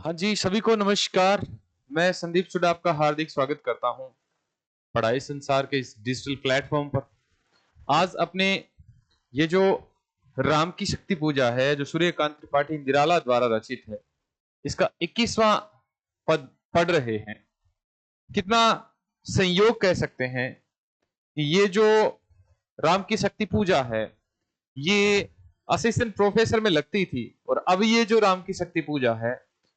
हाँ जी, सभी को नमस्कार। मैं संदीप सुडा आपका हार्दिक स्वागत करता हूँ पढ़ाई संसार के इस डिजिटल प्लेटफॉर्म पर। आज अपने ये जो राम की शक्ति पूजा है, जो सूर्यकांत त्रिपाठी निराला द्वारा रचित है, इसका 21वां पद पढ़ रहे हैं। कितना संयोग कह सकते हैं कि ये जो राम की शक्ति पूजा है, ये असिस्टेंट प्रोफेसर में लगती थी और अब ये जो राम की शक्ति पूजा है,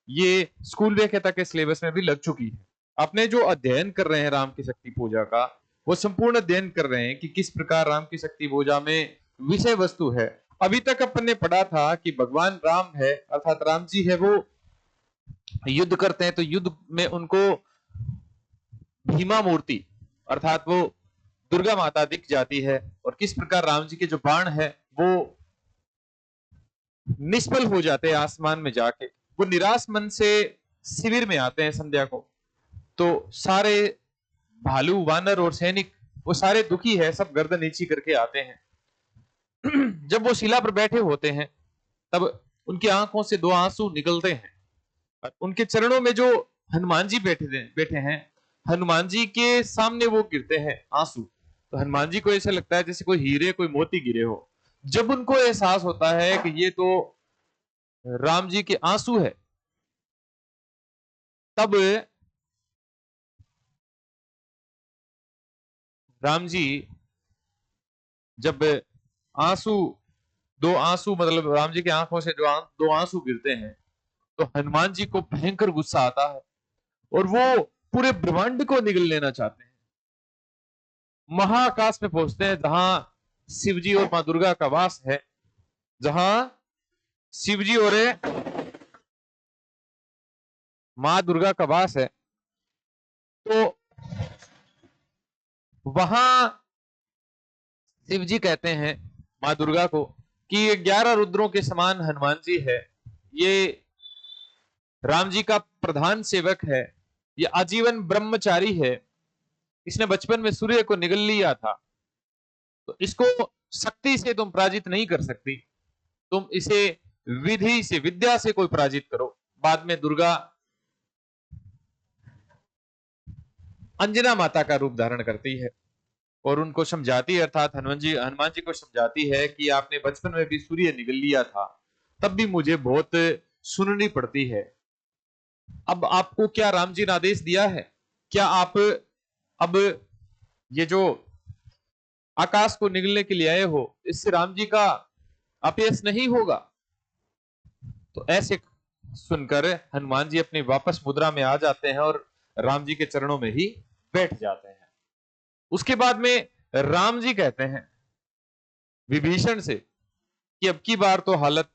ये स्कूल व्याख्याता के सिलेबस में भी लग चुकी है। अपने जो अध्ययन कर रहे हैं राम की शक्ति पूजा का, वो संपूर्ण अध्ययन कर रहे हैं कि किस प्रकार राम की शक्ति पूजा में विषय वस्तु है। अभी तक अपन ने पढ़ा था कि भगवान राम है, अर्थात राम जी है, वो युद्ध करते हैं तो युद्ध में उनको भीमा मूर्ति अर्थात वो दुर्गा माता दिख जाती है और किस प्रकार राम जी के जो बाण है वो निष्फल हो जाते हैं आसमान में जाके। वो निराश मन से शिविर में आते हैं संध्या को, तो सारे भालू वानर और सैनिक वो सारे दुखी है, सब गर्दन नीची करके आते हैं। जब वो शिला पर बैठे होते हैं तब उनकी आंखों से दो आंसू निकलते हैं और उनके चरणों में जो हनुमान जी बैठे हैं, हनुमान जी के सामने वो गिरते हैं आंसू। तो हनुमान जी को ऐसा लगता है जैसे कोई हीरे कोई मोती गिरे हो। जब उनको एहसास होता है कि ये तो राम जी के आंसू है, तब राम जी जब आंसू दो आंसू मतलब राम जी की आंखों से जो दो आंसू गिरते हैं, तो हनुमान जी को भयंकर गुस्सा आता है और वो पूरे ब्रह्मांड को निगल लेना चाहते हैं। महाआकाश में पहुंचते हैं जहां शिवजी और मां दुर्गा का वास है, जहां शिवजी और मां दुर्गा का वास है। तो वहां शिवजी कहते हैं मां दुर्गा को कि ये 11 रुद्रों के समान हनुमान जी है, ये राम जी का प्रधान सेवक है, ये आजीवन ब्रह्मचारी है, इसने बचपन में सूर्य को निगल लिया था, तो इसको शक्ति से तुम पराजित नहीं कर सकती, तुम इसे विधि से विद्या से कोई पराजित करो। बाद में दुर्गा अंजना माता का रूप धारण करती है और उनको समझाती है, अर्थात हनुमान जी को समझाती है कि आपने बचपन में भी सूर्य निगल लिया था, तब भी मुझे बहुत सुननी पड़ती है। अब आपको क्या राम जी ने आदेश दिया है, क्या आप अब ये जो आकाश को निगलने के लिए आए हो, इससे राम जी का अपयश नहीं होगा? तो ऐसे सुनकर हनुमान जी अपनी वापस मुद्रा में आ जाते हैं और राम जी के चरणों में ही बैठ जाते हैं। उसके बाद में राम जी कहते हैं विभीषण से कि अब की बार तो हालत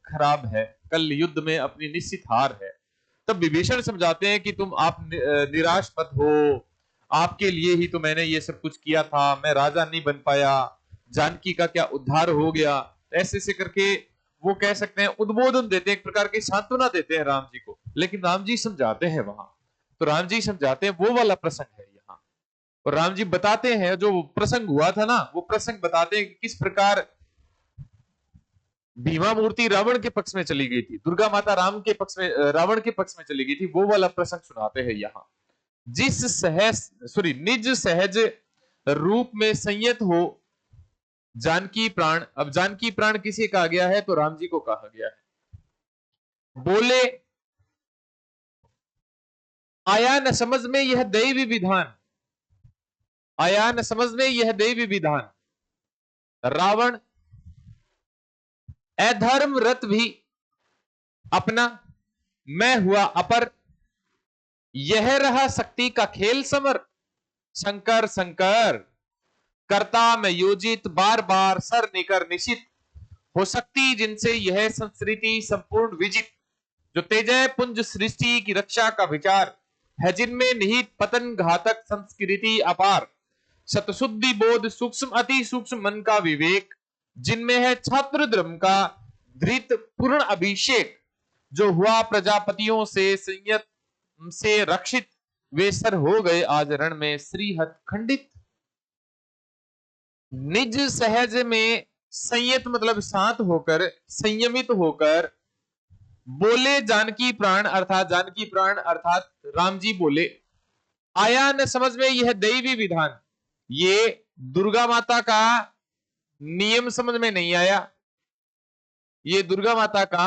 खराब है, कल युद्ध में अपनी निश्चित हार है। तब विभीषण समझाते हैं कि तुम आप निराश मत हो, आपके लिए ही तो मैंने ये सब कुछ किया था, मैं राजा नहीं बन पाया, जानकी का क्या उद्धार हो गया। ऐसे ऐसे करके वो कह सकते हैं उद्बोधन देते हैं, एक प्रकार की सांत्वना देते हैं राम जी को। लेकिन राम जी समझाते हैं वहां, तो राम जी समझाते हैं वो वाला प्रसंग है यहाँ, और राम जी बताते हैं जो प्रसंग हुआ था ना, वो प्रसंग बताते हैं कि किस प्रकार भीमा मूर्ति रावण के पक्ष में चली गई थी, दुर्गा माता राम के पक्ष में रावण के पक्ष में चली गई थी। वो वाला प्रसंग सुनाते हैं यहाँ। निज सहज रूप में संयत हो जानकी प्राण। अब जानकी प्राण किसे कहा गया है? तो राम जी को कहा गया है। बोले आया न समझ में यह दैवी विधान, आया न समझ में यह दैवी विधान, रावण अधर्म रत भी अपना, मैं हुआ अपर, यह रहा शक्ति का खेल समर। शंकर शंकर करता मैं योजित, बार बार सर निकर निशित, हो सकती जिनसे यह संस्कृति संपूर्ण विजित। जो तेजय पुंज सृष्टि की रक्षा का विचार है, जिनमें निहित पतन घातक संस्कृति अपार। शतशुद्धि बोध सूक्ष्म अति सूक्ष्म मन का विवेक, जिनमें है छात्र धर्म का धृत पूर्ण अभिषेक। जो हुआ प्रजापतियों से संयत से रक्षित, वे सर हो गए आज रण में श्रीहत खंडित। निज सहज में संयत मतलब शांत होकर, संयमित होकर बोले जानकी प्राण अर्थात जानकी प्राण अर्थात राम जी बोले। आया न समझ में यह दैवी विधान, ये दुर्गा माता का नियम समझ में नहीं आया, ये दुर्गा माता का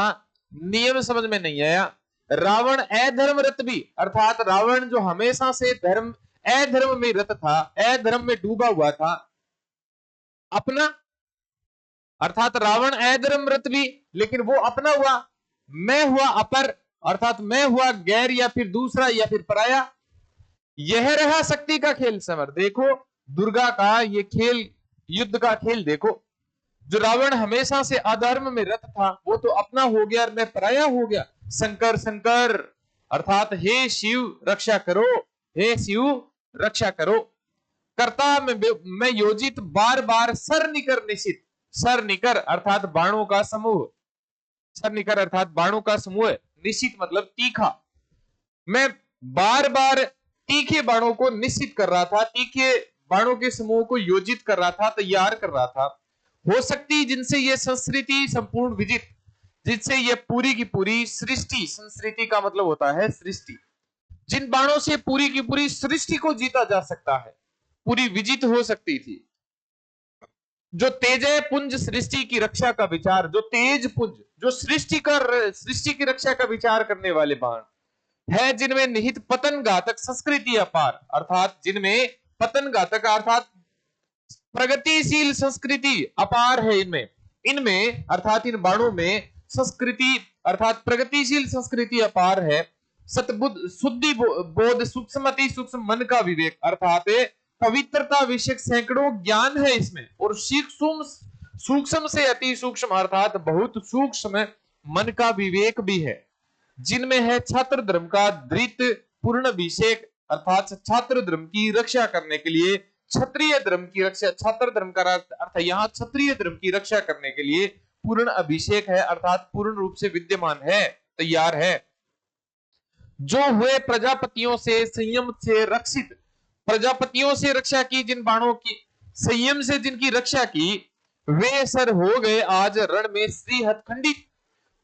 नियम समझ में नहीं आया। रावण अधर्म रत भी अर्थात रावण जो हमेशा से धर्म अधर्म में रत था, अधर्म में डूबा हुआ था, अपना अर्थात रावण अधर्म रत भी, लेकिन वो अपना हुआ, मैं हुआ अपर अर्थात मैं हुआ गैर या फिर दूसरा या फिर पराया। यह रहा शक्ति का खेल समर। देखो दुर्गा का ये खेल, युद्ध का खेल देखो। जो रावण हमेशा से अधर्म में रत था वो तो अपना हो गया और मैं पराया हो गया। शंकर शंकर अर्थात हे शिव रक्षा करो, हे शिव रक्षा करो। कर्ता में योजित बार बार सर निकर निशित, सर निकर अर्थात बाणों का समूह, सर निकर अर्थात बाणों का समूह, निशित मतलब तीखा। मैं बार बार तीखे बाणों को निश्चित कर रहा था, तीखे बाणों के समूह को योजित कर रहा था, तैयार कर रहा था। हो सकती जिनसे ये संस्कृति संपूर्ण विजित, जिनसे ये पूरी की पूरी सृष्टि, संस्कृति का मतलब होता है सृष्टि, जिन बाणों से पूरी की पूरी सृष्टि को जीता जा सकता है, पूरी विजित हो सकती थी। जो तेजय पुंज सृष्टि की रक्षा का विचार, जो तेज पुंज, जो सृष्टि की रक्षा का विचार करने वाले बाण है, जिनमें निहित पतन घातक संस्कृति अपार अर्थात जिनमें पतन घातक अर्थात प्रगतिशील संस्कृति अपार है, इनमें इनमें अर्थात इन बाणों में संस्कृति अर्थात प्रगतिशील संस्कृति अपार है। सतबुद्ध शुद्धि बोध सूक्ष्म अति सूक्ष्म मन का विवेक अर्थात पवित्रता विषयक सैकड़ों ज्ञान है इसमें, और सूक्ष्म से अति सूक्ष्म अर्थात बहुत सूक्ष्म मन का विवेक भी है। जिनमें है छात्र धर्म का धृत पूर्ण अभिषेक अर्थात छात्र धर्म की रक्षा करने के लिए, क्षत्रिय धर्म की रक्षा, छात्र धर्म का अर्थ यहाँ क्षत्रिय धर्म की रक्षा करने के लिए पूर्ण अभिषेक है अर्थात पूर्ण रूप से विद्यमान है, तैयार है। जो हुए प्रजापतियों से संयम से रक्षित, प्रजापतियों से रक्षा की जिन बाणों की, संयम से जिनकी रक्षा की, वे सर हो गए आज रण में श्री हथखंडित।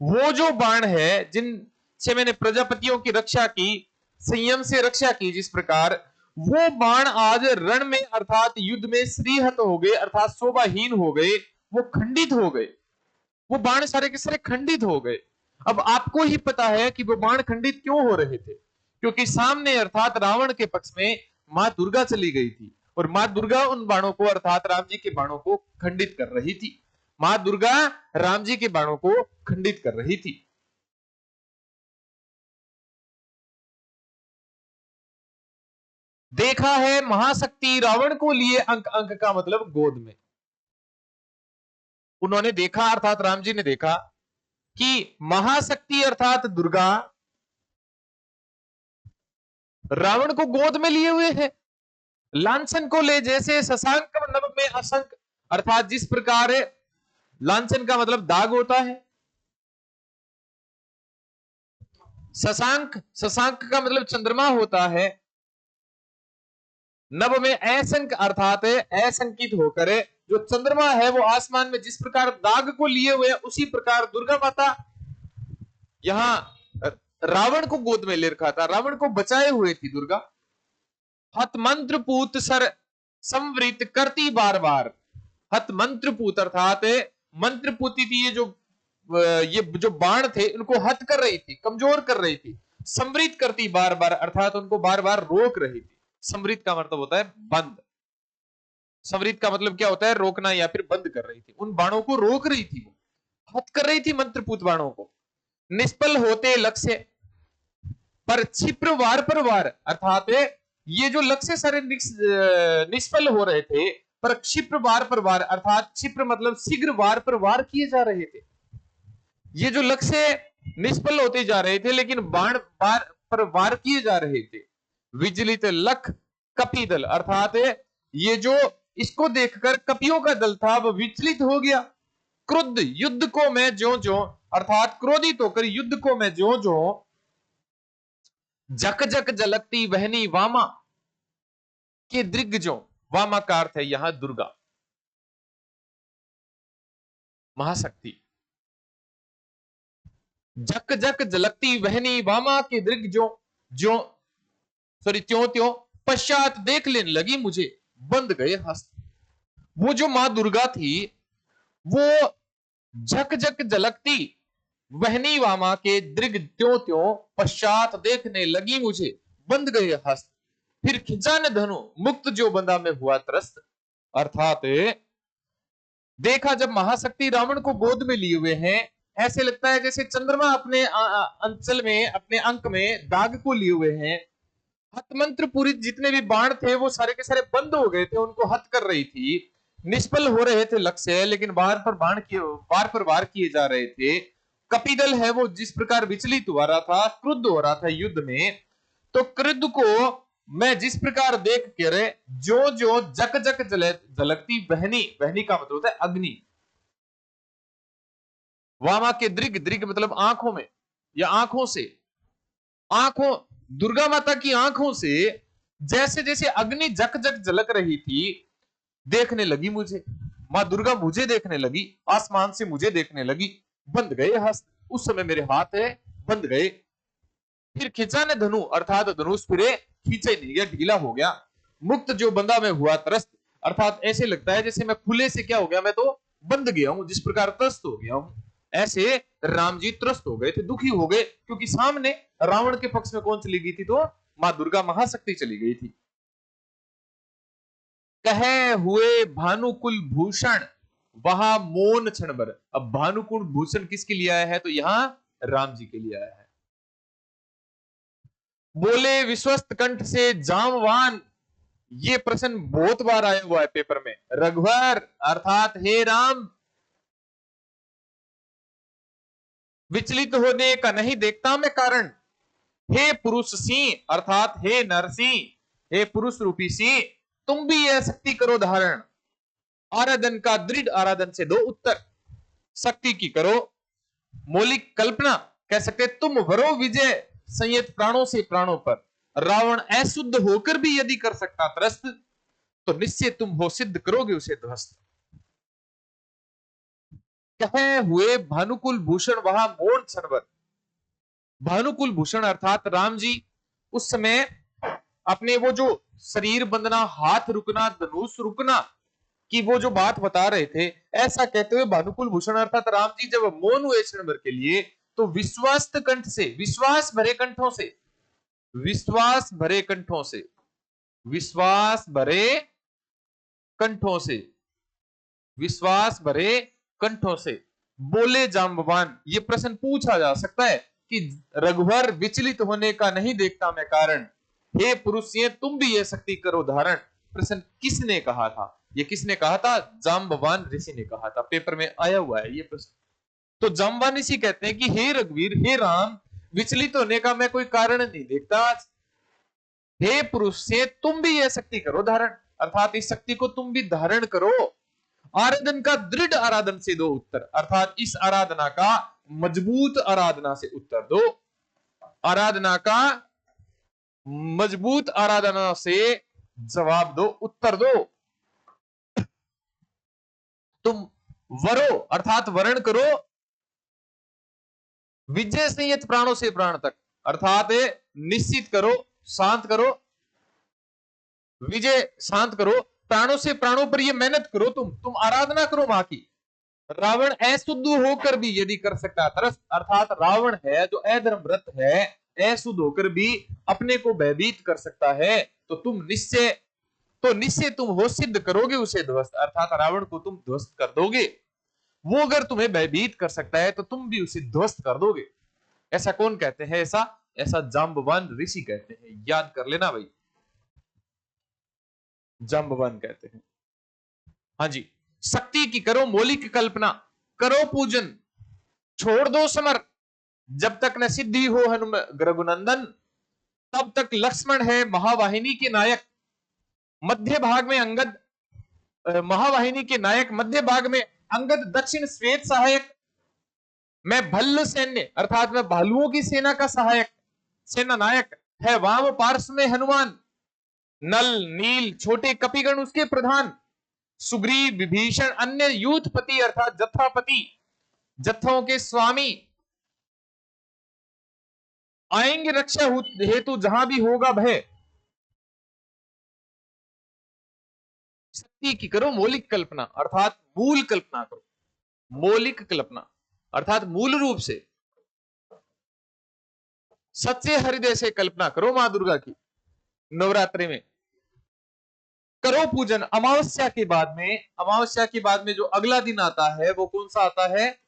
वो जो बाण है जिनसे मैंने प्रजापतियों की रक्षा की, संयम से रक्षा की जिस प्रकार, वो बाण आज रण में अर्थात युद्ध में श्रीहत हो गए अर्थात शोभाहीन हो गए, वो खंडित हो गए, वो बाण सारे के सारे खंडित हो गए। अब आपको ही पता है कि वो बाण खंडित क्यों हो रहे थे, क्योंकि सामने अर्थात रावण के पक्ष में मां दुर्गा चली गई थी, और मां दुर्गा उन बाणों को अर्थात राम जी के बाणों को खंडित कर रही थी। मां दुर्गा राम जी के बाणों को खंडित कर रही थी। देखा है महाशक्ति रावण को लिए अंक, अंक का मतलब गोद में। उन्होंने देखा अर्थात राम जी ने देखा कि महाशक्ति अर्थात दुर्गा रावण को गोद में लिए हुए है, लांछन को ले जैसे शशांक नभ में असंक अर्थात जिस प्रकार लांछन का मतलब दाग होता है, शशांक, शशांक का मतलब चंद्रमा होता है, नभ में असंक अर्थात असंकित होकर जो चंद्रमा है वो आसमान में जिस प्रकार दाग को लिए हुए, उसी प्रकार दुर्गा माता यहां रावण को गोद में ले रखा था, रावण को बचाए हुए थी दुर्गा। हत मंत्र पूत सर संवृत करती बार बार, हत मंत्र पूत अर्थात मंत्र पूती थी, ये जो बाण थे उनको हत कर रही थी, कमजोर कर रही थी। संवृत करती बार बार अर्थात उनको बार बार रोक रही थी। संवृत का मतलब होता है बंद, संवृत का मतलब क्या होता है, रोकना या फिर बंद कर रही थी, उन बाणों को रोक रही थी, वो हत कर रही थी मंत्रपूत बाणों को। निष्फल होते लक्ष्य पर क्षिप्र वार पर वार अर्थात ये जो लक्ष्य सारे निष्फल हो रहे थे, पर क्षिप्र वार पर वार अर्थात क्षिप्र मतलब शीघ्र वार पर वार किए जा रहे थे। ये जो लक्ष्य निष्फल होते जा रहे थे लेकिन बाण वार पर वार किए जा रहे थे। विचलित लख कपी दल अर्थात ये जो इसको देखकर कपियों का दल था वह विचलित हो गया। क्रुद्ध युद्ध को मैं ज्यों ज्यों अर्थात क्रोधित होकर युद्ध को मैं ज्यों ज्यों, जक जक जलकती वहनी वामा के दिग्गजों, वामा का अर्थ है यहां दुर्गा महाशक्ति। झक झक झलकती वहनी वामा के दृग जो जो त्यों त्यों पश्चात देख लेने लगी मुझे, बंद गए हस्त। वो जो मां दुर्गा थी वो झक झक झलकती वहनी वामा के दृग त्यों त्यों पश्चात देखने लगी मुझे, बंद गए हस्त। फिर खिंचा न धनु मुक्त जो बंदा में हुआ त्रस्त। अर्थात देखा जब महाशक्ति रावण को गोद में लिए हुए हैं, ऐसे लगता है जैसे चंद्रमा अपने अंचल में, अपने अंक में दाग को लिए हुए हैं। हत मंत्र पूरी जितने भी बाण थे वो सारे के सारे बंद हो गए थे, उनको हत कर रही थी, निष्फल हो रहे थे लक्ष्य, लेकिन बार पर बाण किए, बार पर वार किए जा रहे थे। कपिदल है वो जिस प्रकार विचलित हो रहा था, क्रुद्ध हो रहा था युद्ध में, तो क्रुद्ध को मैं जिस प्रकार देख के रे जो जो जक जक झलकती बहनी, बहनी का मतलब होता है अग्नि, वामा के दृग, दृग मतलब आंखों में या आंखों से, आंखों दुर्गा माता की आंखों से जैसे जैसे अग्नि जक जक झलक रही थी, देखने लगी मुझे। मां दुर्गा मुझे देखने लगी, आसमान से मुझे देखने लगी, बंद गए हस्त। उस समय मेरे हाथ है बंद गए। फिर खिंचा ने धनु अर्थात धनुष फिरे खींचे नहीं गया, ढीला हो गया। मुक्त जो बंदा में हुआ त्रस्त, अर्थात ऐसे लगता है जैसे मैं खुले से क्या हो गया, मैं तो बंद गया हूं, जिस प्रकार त्रस्त हो गया हूं। ऐसे राम जी त्रस्त हो गए थे, दुखी हो गए, क्योंकि सामने रावण के पक्ष में कौन चली गई थी, तो मां दुर्गा महाशक्ति चली गई थी। कहे हुए भानुकुल भूषण वहां मौन क्षण भर। अब भानुकुल भूषण किसके लिए आया है, तो यहां राम जी के लिए आया है। बोले विश्वस्त कंठ से जामवान, ये प्रश्न बहुत बार आया हुआ है पेपर में। रघुवर अर्थात हे राम, विचलित होने का नहीं देखता मैं कारण। हे पुरुष सिंह अर्थात हे नरसिंह, हे पुरुष रूपी सिंह, तुम भी यह शक्ति करो धारण। आराधन का दृढ़ आराधन से दो उत्तर, शक्ति की करो मौलिक कल्पना, कह सकते तुम वरो विजय संयत प्राणों से प्राणों पर। रावण अशुद्ध होकर भी यदि कर सकता त्रस्त, तो निश्चय तुम हो सिद्ध करोगे उसे ध्वस्त। कहे हुए भानुकुल भूषण वहां मौन क्षणभर। भानुकुल भूषण अर्थात राम जी उस समय अपने वो जो शरीर बंधना, हाथ रुकना, धनुष रुकना की वो जो बात बता रहे थे, ऐसा कहते हुए भानुकुल भूषण अर्थात राम जी जब मौन हुए क्षण भर के लिए, तो विश्वास कंठ से, विश्वास भरे कंठों से, विश्वास भरे कंठों से, विश्वास भरे कंठों से, विश्वास भरे कंठों से बोले जाम्बवान। ये प्रश्न पूछा जा सकता है कि रघुवर विचलित होने का नहीं देखता मैं कारण, हे पुरुष ये तुम भी ये शक्ति करो धारण। प्रश्न किसने कहा था, ये किसने कहा था, जाम्बवान ऋषि ने कहा था, पेपर में आया हुआ है ये प्रश्न। तो जाम्बवान ऋषि कहते हैं कि हे रघुवीर, हे राम, विचलित होने का मैं कोई कारण नहीं देखता आज। हे पुरुष से तुम भी यह शक्ति करो धारण, अर्थात इस शक्ति को तुम भी धारण करो। आराधन का दृढ़ आराधन से दो उत्तर, अर्थात इस आराधना का मजबूत आराधना से उत्तर दो। आराधना का मजबूत आराधना से जवाब दो, उत्तर दो। तुम वरो अर्थात वर्ण करो विजय संयत प्राणों से प्राण तक, अर्थात निश्चित करो, शांत करो, विजय शांत करो, प्राणों से प्राणों पर ये मेहनत करो, तुम आराधना करो मां की। रावण अशुद्ध होकर भी यदि कर सकता है, अर्थात रावण है जो अधर्मरत है, अशुद्ध होकर भी अपने को भयभीत कर सकता है, तो तुम निश्चय तुम हो सिद्ध करोगे उसे ध्वस्त, अर्थात रावण को तुम ध्वस्त कर दोगे। वो अगर तुम्हें भयभीत कर सकता है तो तुम भी उसे ध्वस्त कर दोगे। ऐसा कौन कहते हैं, ऐसा जाम्बवान ऋषि कहते हैं, याद कर लेना भाई, जाम्बवान कहते हैं। हाँ जी, शक्ति की करो मौलिक कल्पना, करो पूजन, छोड़ दो समर, जब तक न सिद्धि हो हनुमान रघुनंदन, तब तक लक्ष्मण है महावाहिनी के नायक। मध्य भाग में अंगद, महावाहिनी के नायक, मध्य भाग में अंगद, दक्षिण श्वेत सहायक। मैं भल्ल सैन्य अर्थात मैं भालुओं की सेना का सहायक, सेना नायक है। वाम पार्श्व में हनुमान, नल नील छोटे कपिगण उसके प्रधान, सुग्रीव विभीषण अन्य यूथपति अर्थात जत्थापति, जत्थों के स्वामी, आएंगे रक्षा हेतु जहां भी होगा भय। शक्ति की करो मौलिक कल्पना, अर्थात मूल कल्पना करो। मौलिक कल्पना अर्थात मूल रूप से, सच्चे हृदय से कल्पना करो मां दुर्गा की नवरात्रि में। करो पूजन। अमावस्या के बाद में, अमावस्या के बाद में जो अगला दिन आता है वो कौन सा आता है?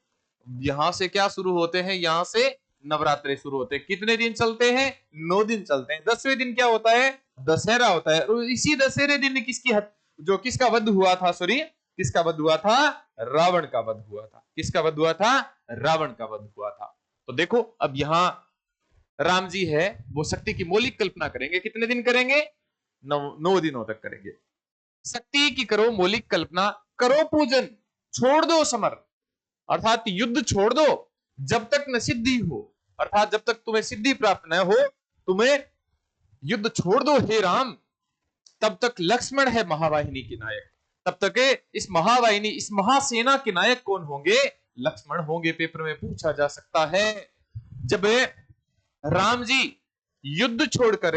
यहां से क्या शुरू होते हैं? यहां से नवरात्रे शुरू होते हैं। कितने दिन चलते हैं? 9 दिन चलते हैं। 10वें दिन क्या होता है? दशहरा होता है। और इसी दशहरे दिन किसका वध हुआ था? सॉरी, किसका वध हुआ था? रावण का वध हुआ था। किसका वध हुआ था? रावण का वध हुआ था। तो देखो अब यहां राम जी है, वो शक्ति की मौलिक कल्पना करेंगे। कितने दिन करेंगे? 9 दिनों तक करेंगे। शक्ति की करो मौलिक कल्पना, करो पूजन, छोड़ दो समर, अर्थात युद्ध छोड़ दो जब तक न सिद्धि हो, अर्थात जब तक तुम्हें सिद्धि प्राप्त न हो, तुम्हें युद्ध छोड़ दो हे राम। तब तक लक्ष्मण है महावाहिनी के नायक। तब तक इस महावाहिनी, इस महासेना के नायक कौन होंगे? लक्ष्मण होंगे। पेपर में पूछा जा सकता है। जब राम जी युद्ध छोड़कर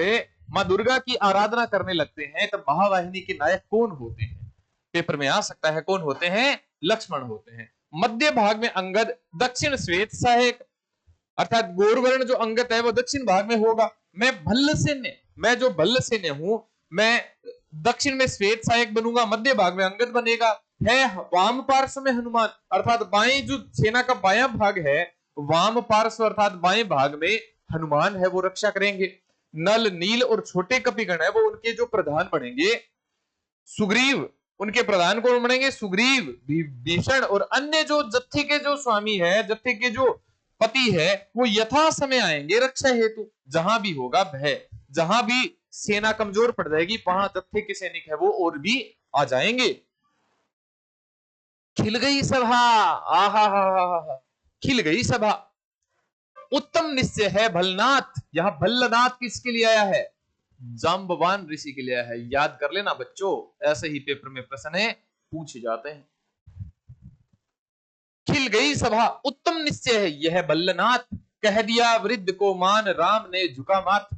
मां दुर्गा की आराधना करने लगते हैं, तब महावाहिनी के नायक कौन होते हैं? पेपर में आ सकता है। कौन होते हैं? लक्ष्मण होते हैं। मध्य भाग में अंगद, दक्षिण श्वेत सहायक, अर्थात गौरवर्ण जो अंगद है वो दक्षिण भाग में होगा। मैं भल्ल सैन्य, मैं जो भल्ल सैन्य हूं, मैं दक्षिण में श्वेत सहायक बनूंगा, मध्य भाग में अंगद बनेगा। है वाम पार्श्व में हनुमान, अर्थात बाएं जो सेना का बायां भाग है, वाम पार्श्व अर्थात बाएं भाग में हनुमान है, वो रक्षा करेंगे। नल, नील और छोटे कपिगण है, वो उनके जो प्रधान बनेंगे। सुग्रीव, उनके प्रधान कौन बनेंगे? सुग्रीव, भीषण और अन्य जो जत्थे के जो स्वामी है, जत्थे के जो पति है, वो यथा समय आएंगे रक्षा हेतु। जहां भी होगा भय, जहां भी सेना कमजोर पड़ जाएगी, वहां जत्थे के सैनिक है वो और भी आ जाएंगे। खिल गई सभा, आहा हा, खिल गई सभा। उत्तम निश्चय है भलनाथ। यहां भल्लनाथ किसके लिए आया है? जाम्बवान ऋषि के लिए आया है। याद कर लेना बच्चों, ऐसे ही पेपर में प्रश्न है पूछे जाते हैं। खिल गई सभा, उत्तम निश्चय है यह भल्लनाथ, कह दिया वृद्ध को मान, राम ने झुका माथ।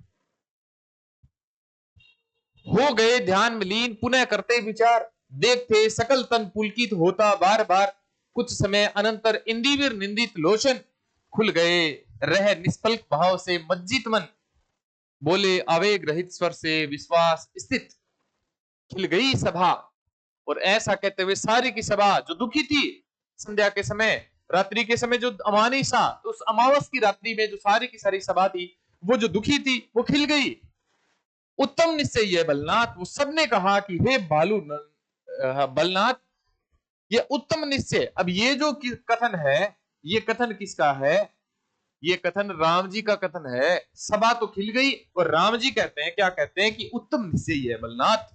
हो गए ध्यान में लीन, पुनः करते विचार, देखते सकल तन पुलकित होता बार बार। कुछ समय अनंतर इंदिवीर निंदित लोचन, खुल गए रह निष्पलक भाव से मज्जित मन, बोले आवेग रहित स्वर से विश्वास स्थित। खिल गई सभा, और ऐसा कहते हुए सारी की सभा जो दुखी थी संध्या के समय, रात्रि के समय जो अमानिशा, तो उस अमावस की रात्रि में जो सारी की सारी सभा थी, वो जो दुखी थी वो खिल गई। उत्तम निश्चय है बलनाथ, वो सबने कहा कि हे बलनाथ, ये उत्तम निश्चय। अब ये जो कथन है, ये कथन किसका है? ये कथन राम जी का कथन है। सभा तो खिल गई और राम जी कहते हैं, क्या कहते हैं? कि उत्तम निश्चय है बलनाथ,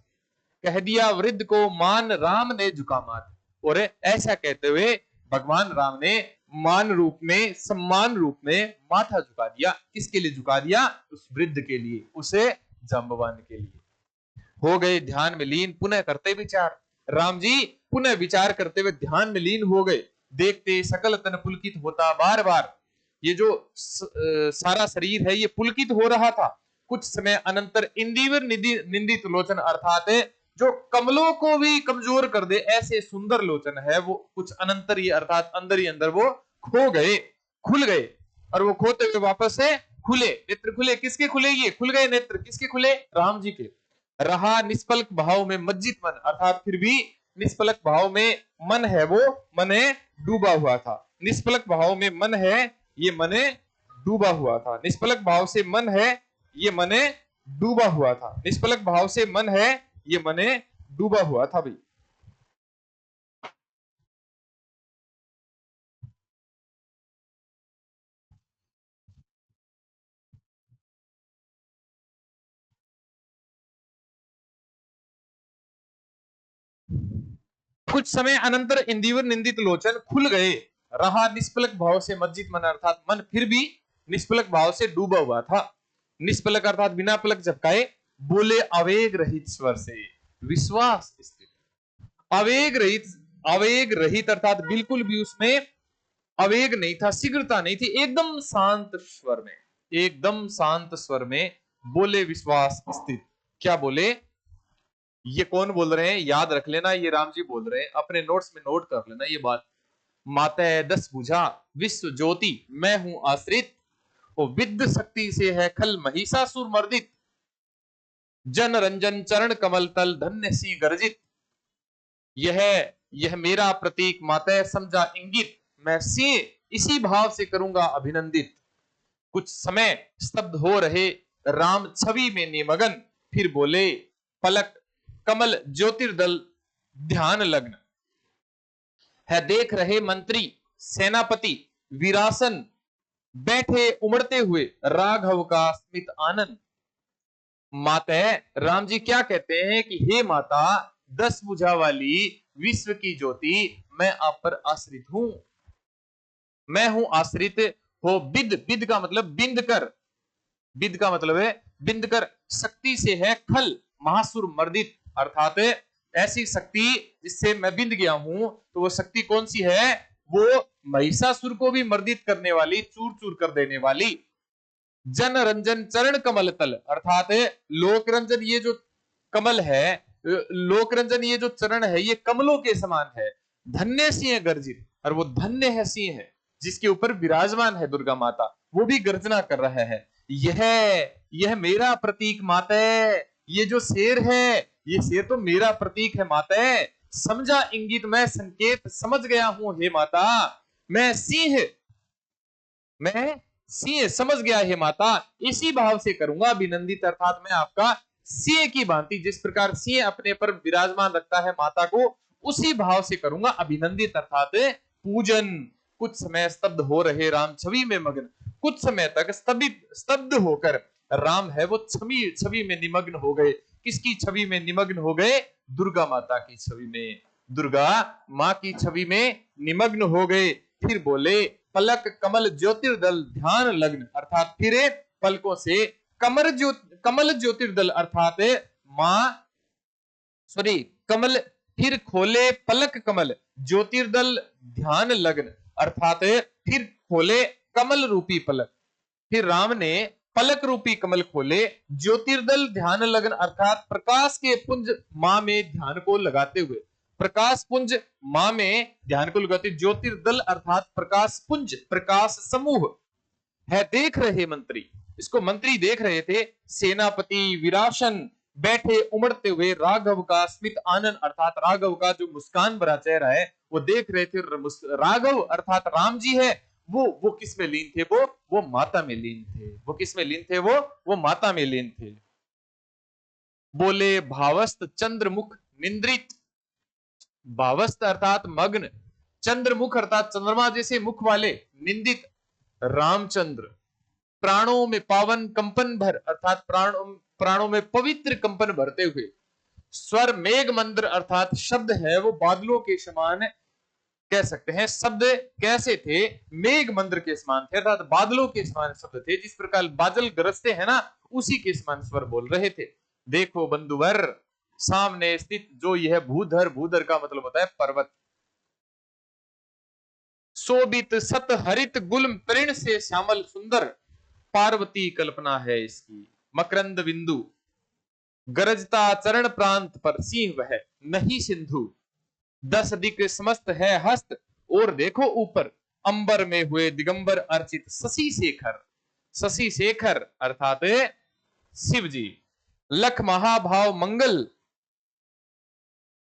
कह दिया वृद्ध को मान, राम ने झुका माथ। और ऐसा कहते हुए भगवान राम ने मान रूप में, सम्मान रूप में माथा झुका दिया। किसके लिए झुका दिया? उस वृद्ध के लिए, उसे जाम्बवान के लिए। हो गए ध्यान में लीन, पुनः करते विचार। राम जी पुनः विचार करते हुए ध्यान में लीन हो गए। देखते सकल तन पुलकित होता बार बार, ये जो सारा शरीर है ये पुलकित हो रहा था। कुछ समय अनंतर इंदिवर निंदित लोचन, अर्थात जो कमलों को भी कमजोर कर दे ऐसे सुंदर लोचन है, वो कुछ अनंतर ही अर्थात अंदर ही अंदर वो खो गए, खुल गए। और वो खोते हुए वापस से खुले, नेत्र खुले। किसके खुले? ये खुल गए नेत्र। किसके खुले? राम जी के। रहा निष्पलक भाव में मज्जित मन, अर्थात फिर भी निष्पलक भाव में मन है, वो मने डूबा हुआ था। निष्पलक भाव में मन है, ये मने डूबा हुआ था। निष्पलक भाव से मन है, ये मने डूबा हुआ था। निष्पलक भाव से मन है, ये मने डूबा हुआ था भाई। कुछ समय अनंतर इंदिवर निंदित लोचन खुल गए, रहा निष्पलक भाव से मज्जित मन, अर्थात मन फिर भी निष्पलक भाव से डूबा हुआ था। निष्पलक अर्थात बिना पलक झपकाए, बोले आवेग रहित स्वर से विश्वास स्थित। आवेग रहित, आवेग रहित अर्थात बिल्कुल भी उसमें आवेग नहीं था, शीघ्रता नहीं थी, एकदम शांत स्वर में। एकदम शांत स्वर में बोले विश्वास स्थित। क्या बोले? ये कौन बोल रहे हैं? याद रख लेना, ये राम जी बोल रहे हैं, अपने नोट्स में नोट कर लेना ये बात। माता दस भुजा विश्व ज्योति, मैं हूं आश्रित, वो विद्ध शक्ति से है खल महिषासुर मर्दित, जन रंजन चरण कमल तल धन्य सिंह गर्जित। यह मेरा प्रतीक माता समझा इंगित, मैं सिंह इसी भाव से करूंगा अभिनंदित। कुछ समय स्तब्ध हो रहे राम छवि में निमग्न, फिर बोले पलक कमल ज्योतिर्दल ध्यान लग्न। है देख रहे मंत्री सेनापति वीरासन, बैठे उमड़ते हुए राघव का स्मित आनंद। माता राम जी क्या कहते हैं कि हे माता दस भुजा वाली विश्व की ज्योति, मैं आप पर आश्रित हूं, मैं हूं आश्रित हो। बिद, बिद का मतलब बिंद कर, बिद का मतलब है बिंद कर, शक्ति से है खल महासुर मर्दित, अर्थात ऐसी शक्ति जिससे मैं बिंद गया हूं। तो वो शक्ति कौन सी है? वो महिषासुर को भी मर्दित करने वाली, चूर चूर कर देने वाली। जन रंजन चरण कमल तल, अर्थात लोक रंजन ये जो कमल है, लोक रंजन ये जो चरण है, ये कमलों के समान है। धन्य सिंह गर्जित, और वो धन्य है सिंह है जिसके ऊपर विराजमान है दुर्गा माता, वो भी गर्जना कर रहा है। यह मेरा प्रतीक माता, ये जो शेर है, ये शेर तो मेरा प्रतीक है माता। समझा इंगित, मैं संकेत समझ गया हूं हे माता, मैं सिंह समझ गया हे माता, इसी भाव से करूंगा अभिनंदित, अर्थात मैं आपका सिंह की भांति, जिस प्रकार सिंह अपने पर विराजमान रखता है माता को, उसी भाव से करूंगा अभिनंदित, अर्थात पूजन। कुछ समय स्तब्ध हो रहे राम छवि में मग्न, कुछ समय तक स्तब्ध होकर राम है वो छवि में निमग्न हो गए। किसकी छवि में निमग्न हो गए? दुर्गा माता की छवि में, दुर्गा माँ की छवि में निमग्न हो गए। फिर बोले पलक कमल ज्योतिर्दल ध्यान लग्न, अर्थात फिर पलकों से कमल ज्योतिर्दल, अर्थात माँ सॉरी कमल, फिर खोले पलक कमल ज्योतिर्दल ध्यान लग्न, अर्थात फिर खोले कमल रूपी पलक। फिर राम ने पलक रूपी कमल खोले, ज्योतिर्दल ध्यान लग्न, अर्थात प्रकाश के पुंज मां में ध्यान को लगाते हुए, प्रकाश पुंज मां में ध्यान को लगाते, ज्योतिर्दल अर्थात प्रकाश पुंज, प्रकाश समूह है। देख रहे मंत्री, इसको मंत्री देख रहे थे, सेनापति वीरासन, बैठे उमड़ते हुए राघव का स्मित आनंद, अर्थात राघव का जो मुस्कान भरा चेहरा है वो देख रहे थे। राघव अर्थात राम जी है, वो किस में लीन थे? वो माता में लीन थे। वो किस में लीन थे? वो माता में लीन थे। बोले भावस्त चंद्रमुख निंद्रित, भावस्त अर्थात मग्न, चंद्रमुख अर्थात चंद्रमा जैसे मुख वाले, निंदित रामचंद्र, प्राणों में पावन कंपन भर, अर्थात प्राणों में पवित्र कंपन भरते हुए, स्वर मेघ मंद्र, अर्थात शब्द है वो बादलों के समान कह सकते हैं। शब्द कैसे थे? मेघ मंद्र के समान थे, अर्थात बादलों के समान शब्द थे। जिस प्रकार बादल गरजते हैं ना, उसी के समान स्वर बोल रहे थे। देखो बंधुवर, सामने स्थित जो यह भूधर, भूधर का मतलब होता है पर्वत, शोभित सत हरित गुल्म तृण से श्यामल सुंदर, पार्वती कल्पना है इसकी, मकरंद बिंदु, गरजता चरण प्रांत पर सिंह वह नहीं सिंधु, 10 दिक समस्त है हस्त, और देखो ऊपर अंबर में हुए दिगंबर अर्चित शशि शेखर, शशि शेखर अर्थात शिव जी, लख महाभाव मंगल,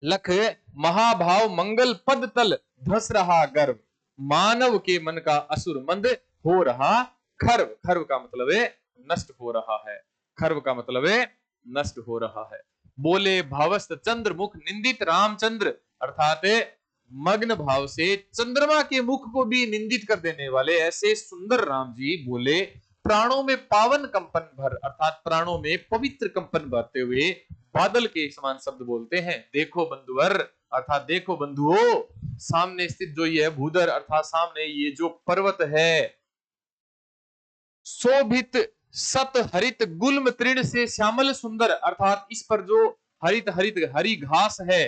लख महाभाव मंगल पद तल धस रहा गर्व, मानव के मन का असुर मंद हो रहा खर्व, खर्व का मतलब है नष्ट हो रहा है, खर्व का मतलब है नष्ट हो रहा है। बोले भावस्त चंद्रमुख निंदित रामचंद्र, अर्थात मग्न भाव से चंद्रमा के मुख को भी निंदित कर देने वाले ऐसे सुंदर राम जी बोले प्राणों में पावन कंपन भर, अर्थात प्राणों में पवित्र कंपन भरते हुए बादल के समान शब्द बोलते हैं। देखो बंधुवर, अर्थात देखो बंधुओं, सामने स्थित जो ये भूधर, अर्थात सामने ये जो पर्वत है, शोभित सत हरित गुल्म तृण से श्यामल सुंदर, अर्थात इस पर जो हरित हरित हरी घास है,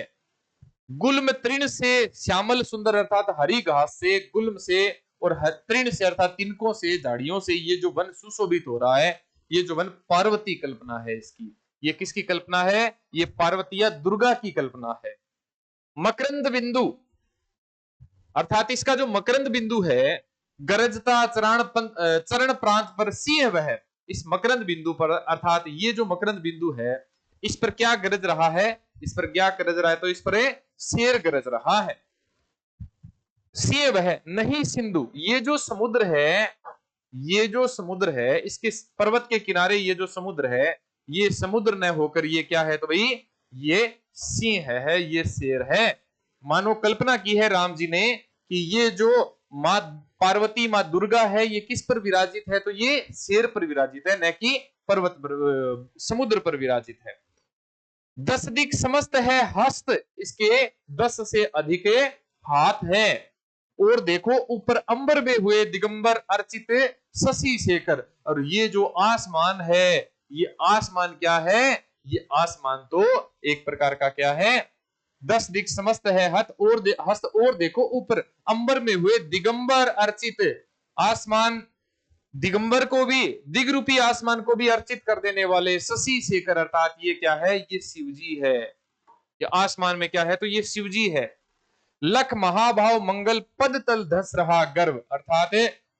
गुल्म तृण से श्यामल सुंदर, अर्थात हरी घास से, गुल्म से और तृण से अर्थात तिनकों से, झाड़ियों से ये जो वन सुशोभित हो रहा है, ये जो वन पार्वती कल्पना है इसकी। ये किसकी कल्पना है? ये पार्वती या दुर्गा की कल्पना है। मकरंद बिंदु अर्थात इसका जो मकरंद बिंदु है, गरजता चरण प्रांत पर सिंह वह, इस मकरंद बिंदु पर अर्थात ये जो मकरंद बिंदु है, इस पर क्या गरज रहा है? इस पर क्या गरज रहा है? तो इस पर शेर गरज रहा है। सिंह वह नहीं सिंधु, ये जो समुद्र है, ये जो समुद्र है, इसके पर्वत के किनारे ये जो समुद्र है, ये समुद्र न होकर ये क्या है? तो भाई ये सिंह है, ये शेर है। मानो कल्पना की है राम जी ने कि ये जो मां पार्वती, मां दुर्गा है, ये किस पर विराजित है? तो ये शेर पर विराजित है, न कि पर्वत पर, समुद्र पर विराजित है। 10 दिक समस्त है हस्त, इसके 10 से अधिक हाथ है। और देखो ऊपर अंबर में हुए दिगंबर अर्चित शशि शेखर, और ये जो आसमान है, ये आसमान क्या है? ये आसमान तो एक प्रकार का क्या है? 10 दिक समस्त है हस्त, और देखो ऊपर अंबर में हुए दिगंबर अर्चित, आसमान दिगंबर को भी, दिग रूपी आसमान को भी अर्चित कर देने वाले शशि शेखर, अर्थात ये क्या है? ये शिवजी है। ये आसमान में क्या है? तो ये शिवजी है। लख महाभाव मंगल पद तल धस रहा गर्व, अर्थात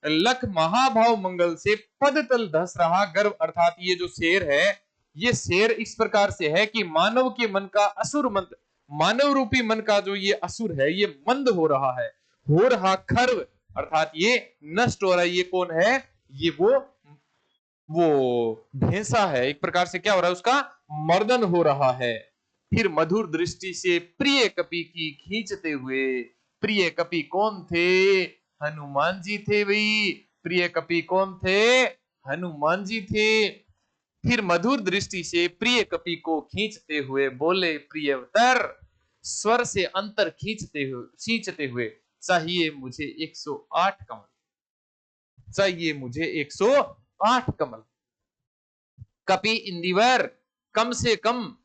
लख महाभाव मंगल से पद तल धस रहा गर्व, अर्थात ये जो शेर है, ये शेर इस प्रकार से है कि मानव के मन का असुर मंद, मानव रूपी मन का जो ये असुर है, ये मंद हो रहा है, हो रहा खर्व, अर्थात ये नष्ट हो रहा है। ये कौन है? ये वो भैंसा है, एक प्रकार से क्या हो रहा है? उसका मर्दन हो रहा है। फिर मधुर दृष्टि से प्रिय कपि की खींचते हुए, प्रिय कपि कौन थे? हनुमान जी थे भाई। प्रिय कपि कौन थे? हनुमान जी थे। फिर मधुर दृष्टि से प्रिय कपि को खींचते हुए बोले प्रियतर, स्वर से अंतर खींचते हुए चाहिए मुझे 108 कमल, चाहिए मुझे 108 कमल। कपि इंदिवर, कम से कम,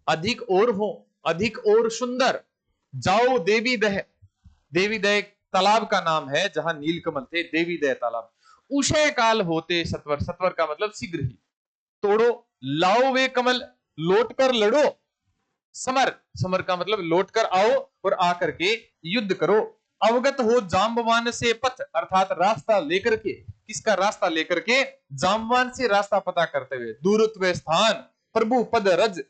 अधिक और हो, अधिक और सुंदर। जाओ देवी दह, देवी दह तालाब का नाम है जहां नीलकमल थे, देवी दह तालाब। उषय काल होते सत्वर, सत्वर का मतलब शीघ्र ही, तोड़ो लाओ वे कमल, लौट कर लड़ो। समर, समर का मतलब लौट कर आओ और आकर के युद्ध करो। अवगत हो जाम्बवान से पथ, अर्थात रास्ता लेकर के, किसका रास्ता लेकर के? जाम्बवान से रास्ता पता करते हुए। दूरत्व स्थान प्रभु पद रज,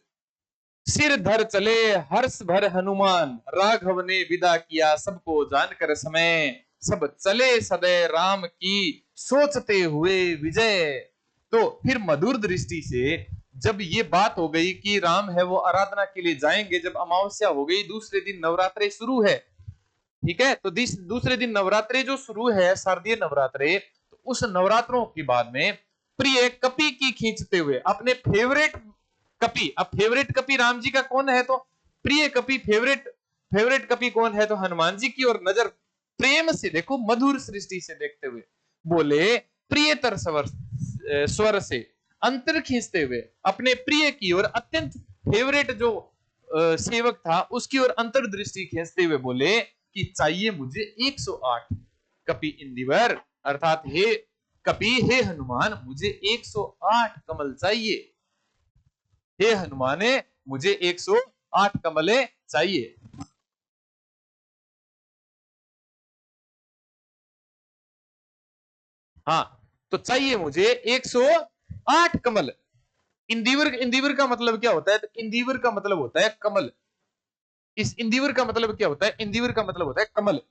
सिर धर चले हर्ष भर हनुमान, राघव ने विदा किया सबको जानकर समय, सब चले सदैव राम की सोचते हुए विजय। तो फिर मधुर दृष्टि से जब ये बात हो गई कि राम है वो आराधना के लिए जाएंगे, जब अमावस्या हो गई, दूसरे दिन नवरात्रे शुरू है, ठीक है, तो दूसरे दिन नवरात्रे जो शुरू है, शारदीय नवरात्रे, तो उस नवरात्रों के बाद में प्रिय कपि की खींचते हुए, अपने फेवरेट कपि, अब फेवरेट कपि राम जी का कौन है? तो प्रिय कपि, फेवरेट कपि कौन है? तो हनुमान जी की ओर नजर प्रेम से देखो, मधुर सृष्टि से देखते हुए बोले प्रियतर स्वर से अंतर खींचते हुए, अपने प्रिय की ओर, अत्यंत फेवरेट जो सेवक था उसकी ओर अंतर्दृष्टि खींचते हुए बोले कि चाहिए मुझे 108 कपि इंदिवर, अर्थात हे कपि, हे हनुमान, मुझे 108 कमल चाहिए। हे हनुमान, मुझे 108 कमलें चाहिए। हाँ, तो चाहिए मुझे 108 कमल। इंदिवर, इंदिवर का मतलब क्या होता है? तो इंदिवर का मतलब होता है कमल। इस इंदिवर का मतलब क्या होता है? इंदिवर का मतलब होता है कमल।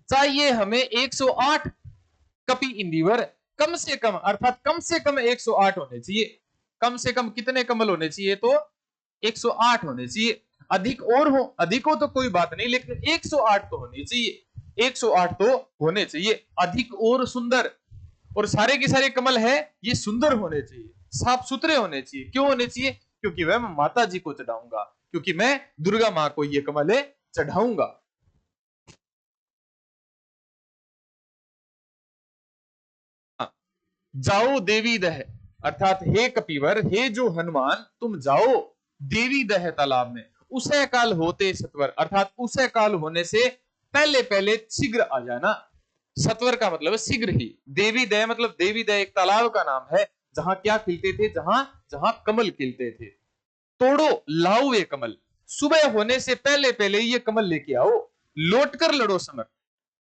चाहिए हमें 108 कपि इंदिवर, कम से कम, अर्थात कम से कम 108 होने चाहिए। कम से कम कितने कमल होने चाहिए? तो 108 होने चाहिए। अधिक और हो, अधिक हो तो कोई बात नहीं, लेकिन 108 तो होने चाहिए, 108 तो होने चाहिए। अधिक और सुंदर, और सारे के सारे कमल है ये सुंदर होने चाहिए, साफ सुथरे होने चाहिए। क्यों होने चाहिए? क्योंकि वह मैं माता जी को चढ़ाऊंगा, क्योंकि मैं दुर्गा मां को ये कमल चढ़ाऊंगा। जाओ देवी दह, अर्थात हे कपिवर, हे जो हनुमान, तुम जाओ देवी दह तालाब में। उसे काल होते सत्वर, अर्थात उसे काल होने से पहले पहले शीघ्र आ जाना। सत्वर का मतलब है शीघ्र ही। देवी दय मतलब देवी दय एक तालाब का नाम है जहां क्या खिलते थे, जहां जहां कमल खिलते थे। तोड़ो लाओ ये कमल, सुबह होने से पहले पहले ये कमल लेके आओ, लौट कर लड़ो समर,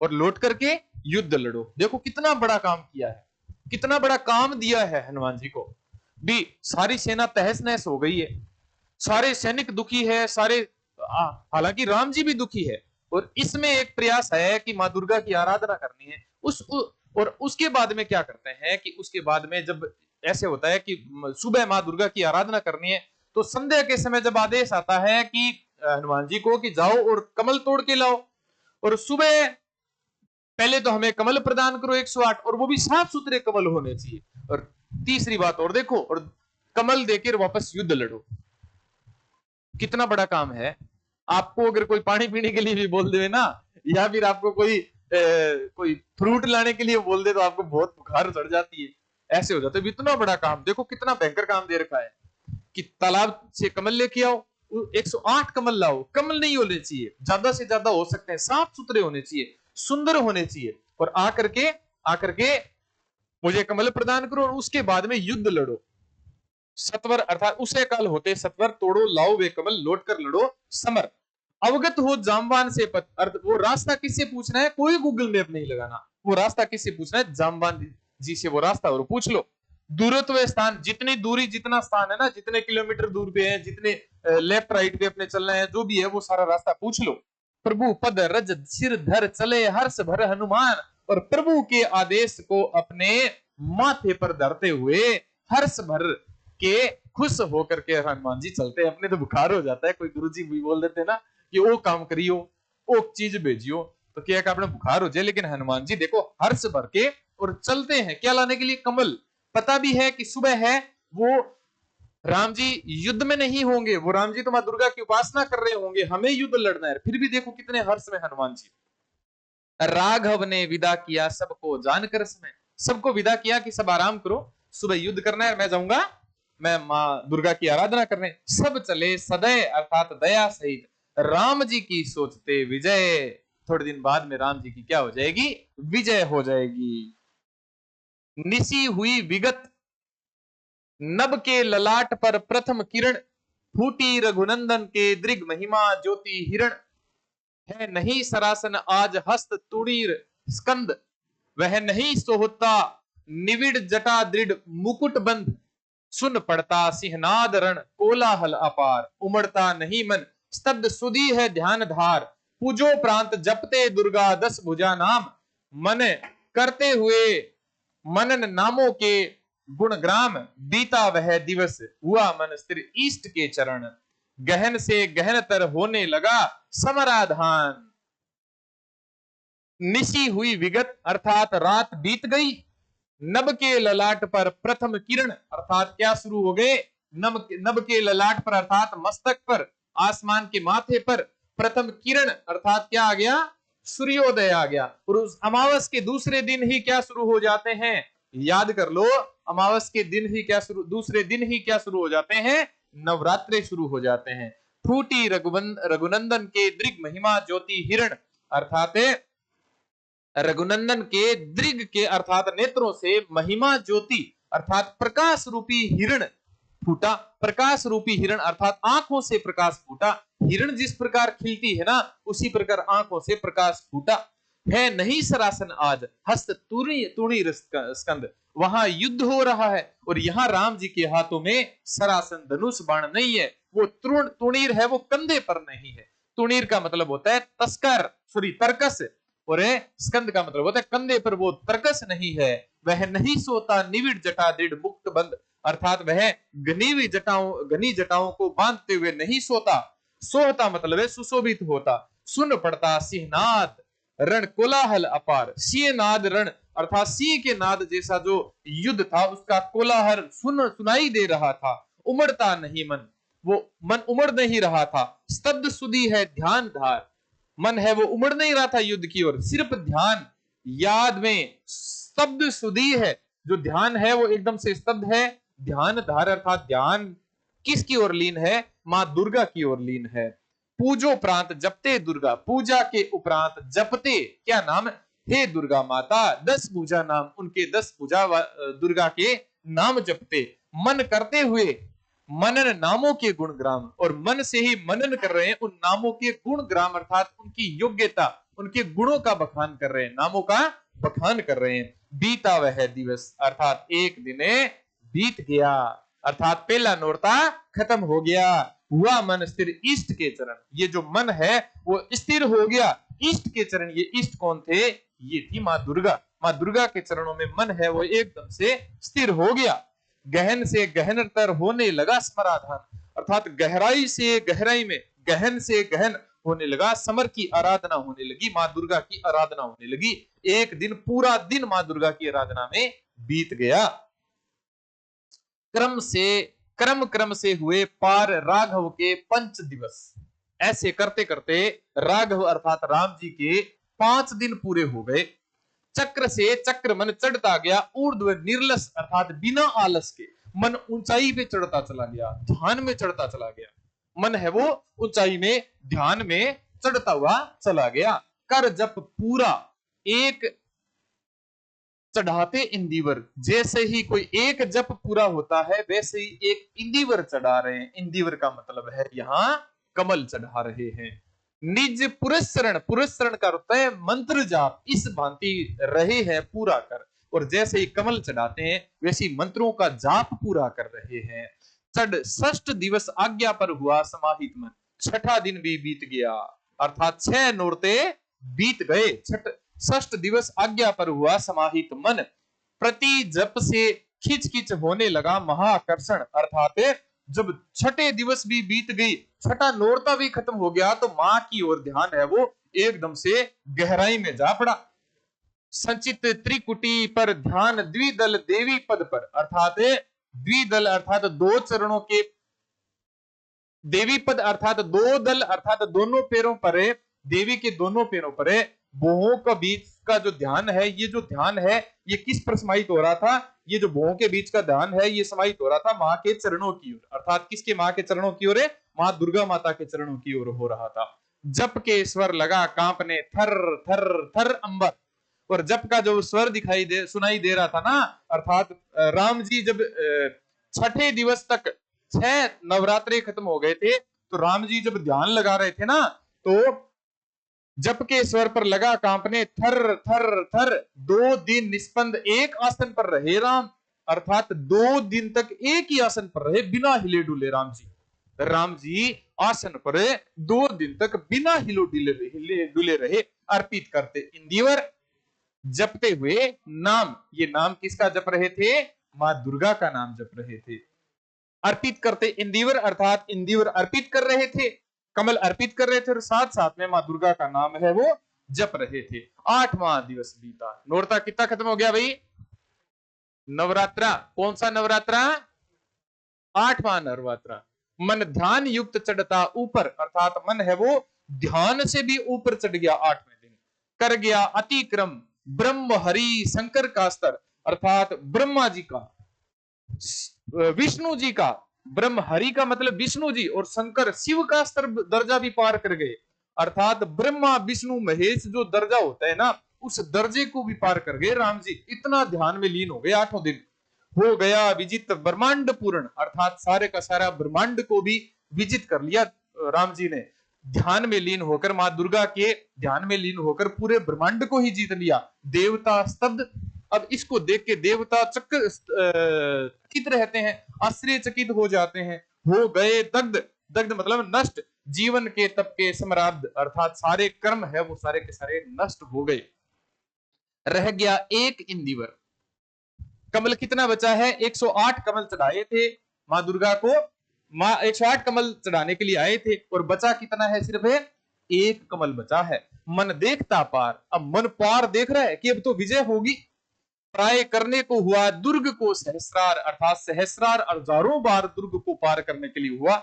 और लौट करके युद्ध लड़ो। देखो कितना बड़ा काम किया है, कितना बड़ा काम दिया है हनुमान जी को भी। सारी सेना तहस नहस हो गई है, सारे सैनिक दुखी है, सारे हालांकि राम जी भी दुखी है, और इसमें एक प्रयास है कि मां दुर्गा की आराधना करनी है। और उसके बाद में क्या करते हैं कि उसके बाद में जब ऐसे होता है कि सुबह मां दुर्गा की आराधना करनी है, तो संध्या के समय जब आदेश आता है कि हनुमान जी को कि जाओ और कमल तोड़ के लाओ, और सुबह पहले तो हमें कमल प्रदान करो 108, और वो भी साफ सुथरे कमल होने चाहिए। और तीसरी बात और देखो, और कमल देकर वापस युद्ध लड़ो। कितना बड़ा काम है। आपको अगर कोई पानी पीने के लिए भी बोल दे ना, या फिर आपको कोई फ्रूट लाने के लिए बोल दे, तो आपको बहुत बुखार चढ़ जाती है, ऐसे हो जाता है। इतना बड़ा काम देखो, कितना भयंकर काम दे रखा है कि तालाब से कमल लेके आओ, 108 कमल लाओ। कमल नहीं होने चाहिए, ज्यादा से ज्यादा हो सकते हैं साफ सुथरे होने चाहिए, सुंदर होने चाहिए, और आकर के मुझे कमल प्रदान करो, और उसके बाद में युद्ध लड़ो। सत्वर अर्थात उसे काल होते सत्वर, तोड़ो लाओ वे कमल, लौट कर लड़ो समर। अवगत हो जामवान से पथ, अर्थ वो रास्ता किससे पूछना है, कोई गूगल मैप नहीं लगाना, वो रास्ता किससे पूछना है, जामवान जी से वो रास्ता और पूछ लो। दूरत्व स्थान, जितनी दूरी जितना स्थान है ना, जितने किलोमीटर दूर पे है, जितने लेफ्ट राइट पे अपने चलना है, जो भी है वो सारा रास्ता पूछ लो। प्रभु पद रज सिर धर चले हर्ष भर हनुमान, और प्रभु के आदेश को अपने माथे पर धरते हुए हर्ष भर के खुश होकर के हनुमान जी चलते हैं। अपने तो बुखार हो जाता है, कोई गुरुजी भी बोल देते ना कि वो काम करियो, वो चीज भेजियो, तो क्या अपने बुखार हो जाए। लेकिन हनुमान जी देखो हर्ष भर के और चलते हैं, क्या लाने के लिए, कमल। पता भी है कि सुबह है, वो राम जी युद्ध में नहीं होंगे, वो राम जी तो मां दुर्गा की उपासना कर रहे होंगे, हमें युद्ध लड़ना है। फिर भी देखो कितने हर्ष में हनुमान जी। राघव ने विदा किया सबको जानकर समय, सबको विदा किया कि सब आराम करो, सुबह युद्ध करना है, मैं जाऊंगा, मैं मां दुर्गा की आराधना करने। सब चले सदय अर्थात दया सहित, राम जी की सोचते विजय। थोड़े दिन बाद में राम जी की क्या हो जाएगी, विजय हो जाएगी। निसी हुई विगत, नभ के ललाट पर प्रथम किरण, फूटी रघुनंदन के दृग महिमा ज्योति हिरण। है नहीं सरासन आज हस्त तुणीर स्कंद, वह नहीं सोहता निविड़ जटा दृढ़ मुकुट बंध। सुन पड़ता सिंहनाद रण कोलाहल अपार, उमड़ता नहीं मन स्तब्ध सुधी है ध्यान धार। पूजो प्रांत जपते दुर्गा 10 भुजा नाम, मन करते हुए मनन नामों के गुणग्राम। बीता वह दिवस हुआ मन स्थिर ईष्ट के चरण, गहन से गहनतर होने लगा समराधान। निशी हुई विगत अर्थात रात बीत गई, नभ के ललाट पर प्रथम किरण अर्थात क्या शुरू हो गए, नभ के ललाट पर अर्थात मस्तक पर, आसमान के माथे पर प्रथम किरण अर्थात क्या आ गया, सूर्योदय आ गया। और उस अमावस के दूसरे दिन ही क्या शुरू हो जाते हैं, याद कर लो, अमावस के दिन ही क्या शुरू, दूसरे दिन ही क्या शुरू हो जाते हैं, नवरात्रे शुरू हो जाते हैं। फूटी रघुनंदन के दृग महिमा ज्योति हिरण अर्थात रघुनंदन के दृग के अर्थात नेत्रों से महिमा ज्योति अर्थात प्रकाश रूपी हिरण फूटा। प्रकाश रूपी हिरण अर्थात आंखों से प्रकाश फूटा। हिरण जिस प्रकार खिलती है ना, उसी प्रकार आंखों से प्रकाश फूटा। है नहीं सरासन आज हस्त तुणी स्कंद, वहां युद्ध हो रहा है, और यहाँ राम जी के हाथों में सरासन धनुष बाण नहीं है, वो तुणीर है, वो कंधे पर नहीं है। तुणीर का मतलब होता है तस्कर, सॉरी तरकस, और स्कंद का मतलब होता है कंधे पर, वो तरकस नहीं है। वह नहीं सोता निविड़ जटा दृढ़ मुक्त बंद, अर्थात वह घनी जटाओं को बांधते हुए नहीं सोता। सोता मतलब है सुशोभित होता। सुन पड़ता सिंहनाद रण कोलाहल अपार, सिंहनाद रण अर्थात सिंह के नाद जैसा जो युद्ध था, उसका कोलाहल सुनाई दे रहा था। उमड़ता नहीं मन, वो मन उमड़ नहीं रहा था। स्तब्ध सुधी है ध्यान धार, मन है वो उमड़ नहीं रहा था युद्ध की ओर, सिर्फ ध्यान याद में स्तब्ध सुधी है, जो ध्यान है वो एकदम से स्तब्ध है। ध्यान धार अर्थात ध्यान किसकी ओर लीन है, मां दुर्गा की ओर लीन है। पूजो प्रांत जपते दुर्गा, पूजा के उपरांत जपते क्या नाम, हे दुर्गा माता, 10 पूजा नाम, उनके 10 पूजा दुर्गा के नाम जपते, मन करते हुए मनन नामों के गुण ग्राम, और मन से ही मनन कर रहे हैं उन नामों के गुण ग्राम, अर्थात उनकी योग्यता, उनके गुणों का बखान कर रहे हैं, नामों का बखान कर रहे हैं। बीता वह दिवस, अर्थात एक दिन बीत गया, अर्थात पहला नोरता खत्म हो गया। हुआ मन स्थिर इष्ट के चरण, ये जो मन है वो स्थिर हो गया इष्ट के चरण। ये इष्ट कौन थे, ये थी मां दुर्गा। मां दुर्गा के चरणों में मन है वो एकदम से स्थिर हो गया। गहन से गहनतर होने लगा समाधान, अर्थात गहराई से गहराई में, गहन से गहन होने लगा, समर की आराधना होने लगी, मां दुर्गा की आराधना होने लगी। एक दिन, पूरा दिन मां दुर्गा की आराधना में बीत गया। क्रम से हुए पार राघव के 5 दिवस। ऐसे करते करते राघव अर्थात राम जी के 5 दिन पूरे हो गए। चक्र से चक्र मन चढ़ता गया, ऊर्ध्व निर्लस अर्थात बिना आलस के मन ऊंचाई पे चढ़ता चला गया, ध्यान में चढ़ता चला गया। मन है वो ऊंचाई में ध्यान में चढ़ता हुआ चला गया। कर जप पूरा एक चढ़ाते इंदिवर, जैसे ही कोई एक जप पूरा होता है वैसे ही एक इंदिवर चढ़ा रहे हैं। इंदिवर का मतलब है यहाँ कमल चढ़ा रहे हैं। निज पुरस्सरण, पुरस्सरण का होता है मंत्र जाप, इस भांति रहे हैं पूरा कर, और जैसे ही कमल चढ़ाते हैं वैसे ही मंत्रों का जाप पूरा कर रहे हैं। चढ़ 6 दिवस आज्ञा पर हुआ समाहित मन, 6ठा दिन भी बीत गया, अर्थात 6 नोरते बीत गए। 6 दिवस आज्ञा पर हुआ समाहित मन, प्रति जप से खिंच खिंच होने लगा महाकर्षण, अर्थात जब 6ठे दिवस भी बीत गई, 6ठा नोरता भी खत्म हो गया, तो मां की ओर ध्यान है वो एकदम से गहराई में जा पड़ा। संचित त्रिकुटी पर ध्यान द्विदल देवी पद पर, अर्थात द्विदल अर्थात 2 चरणों के, देवी पद अर्थात 2 दल अर्थात दोनों पैरों पर, देवी के दोनों पैरों पर भुवों का बीच का जो ध्यान है, ये जो ध्यान है ये किस पर समाहित हो रहा था, ये जो भुवों के बीच का ध्यान है ये समाहित हो रहा था मां के चरणों की ओर, अर्थात किसके, मां के चरणों की ओर, मां दुर्गा माता के चरणों की ओर हो रहा था। जप के स्वर लगा कांपने थर थर थर अंबर, और जप का जो स्वर सुनाई दे रहा था ना, अर्थात राम जी जब 6ठे दिवस तक 6 नवरात्रे खत्म हो गए थे, तो राम जी जब ध्यान लगा रहे थे ना, तो जप के स्वर पर लगा कांपने थर थर थर। 2 दिन निष्पंद एक आसन पर रहे राम, अर्थात 2 दिन तक एक ही आसन पर रहे बिना हिले डुले राम जी। राम जी आसन पर 2 दिन तक बिना हिले डुले रहे, अर्पित करते इंदिवर, जपते हुए नाम। ये नाम किसका जप रहे थे, मां दुर्गा का नाम जप रहे थे। अर्पित करते इंदिवर, अर्थात इंदिवर अर्पित कर रहे थे, कमल अर्पित कर रहे थे, और साथ साथ में मां दुर्गा का नाम है वो जप रहे थे। 8वां दिवस बीता, नोरता कितना खत्म हो गया भाई, नवरात्रा। कौन सा नवरात्रा, 8वां नवरात्रा। मन ध्यान युक्त चढ़ता ऊपर, अर्थात मन है वो ध्यान से भी ऊपर चढ़ गया 8वें दिन। कर गया अतिक्रम ब्रह्म हरि शंकर का स्तर, अर्थात ब्रह्मा जी का, विष्णु जी का, ब्रह्म हरि का मतलब विष्णु जी, और शंकर शिव का स्तर दर्जा भी पार कर गए, अर्थात ब्रह्मा विष्णु महेश जो दर्जा होता है ना, उस दर्जे को भी पार कर गए राम जी। इतना ध्यान में लीन हो गए 8वां दिन। हो गया विजित ब्रह्मांड पूर्ण, अर्थात सारे का सारा ब्रह्मांड को भी विजित कर लिया राम जी ने। ध्यान में लीन होकर, मां दुर्गा के ध्यान में लीन होकर पूरे ब्रह्मांड को ही जीत लिया। देवता स्तब्ध, अब इसको देख के देवता चकित रहते हैं, आश्चर्यचकित हो जाते हैं। हो गए दग्ध, दग्ध मतलब नष्ट, जीवन के तप के समराब्ध, अर्थात सारे कर्म है वो सारे के सारे नष्ट हो गए। रह गया एक इंदिवर। कमल कितना बचा है, 108 कमल चढ़ाए थे मां दुर्गा को, मां 108 कमल चढ़ाने के लिए आए थे, और बचा कितना है, सिर्फ है 1 कमल बचा है। मन देखता पार, अब मन पार देख रहा है कि अब तो विजय होगी। प्राय करने को हुआ दुर्ग को सहस्रार, अर्थात सहस्रार हजारों बार दुर्ग को पार करने के लिए हुआ।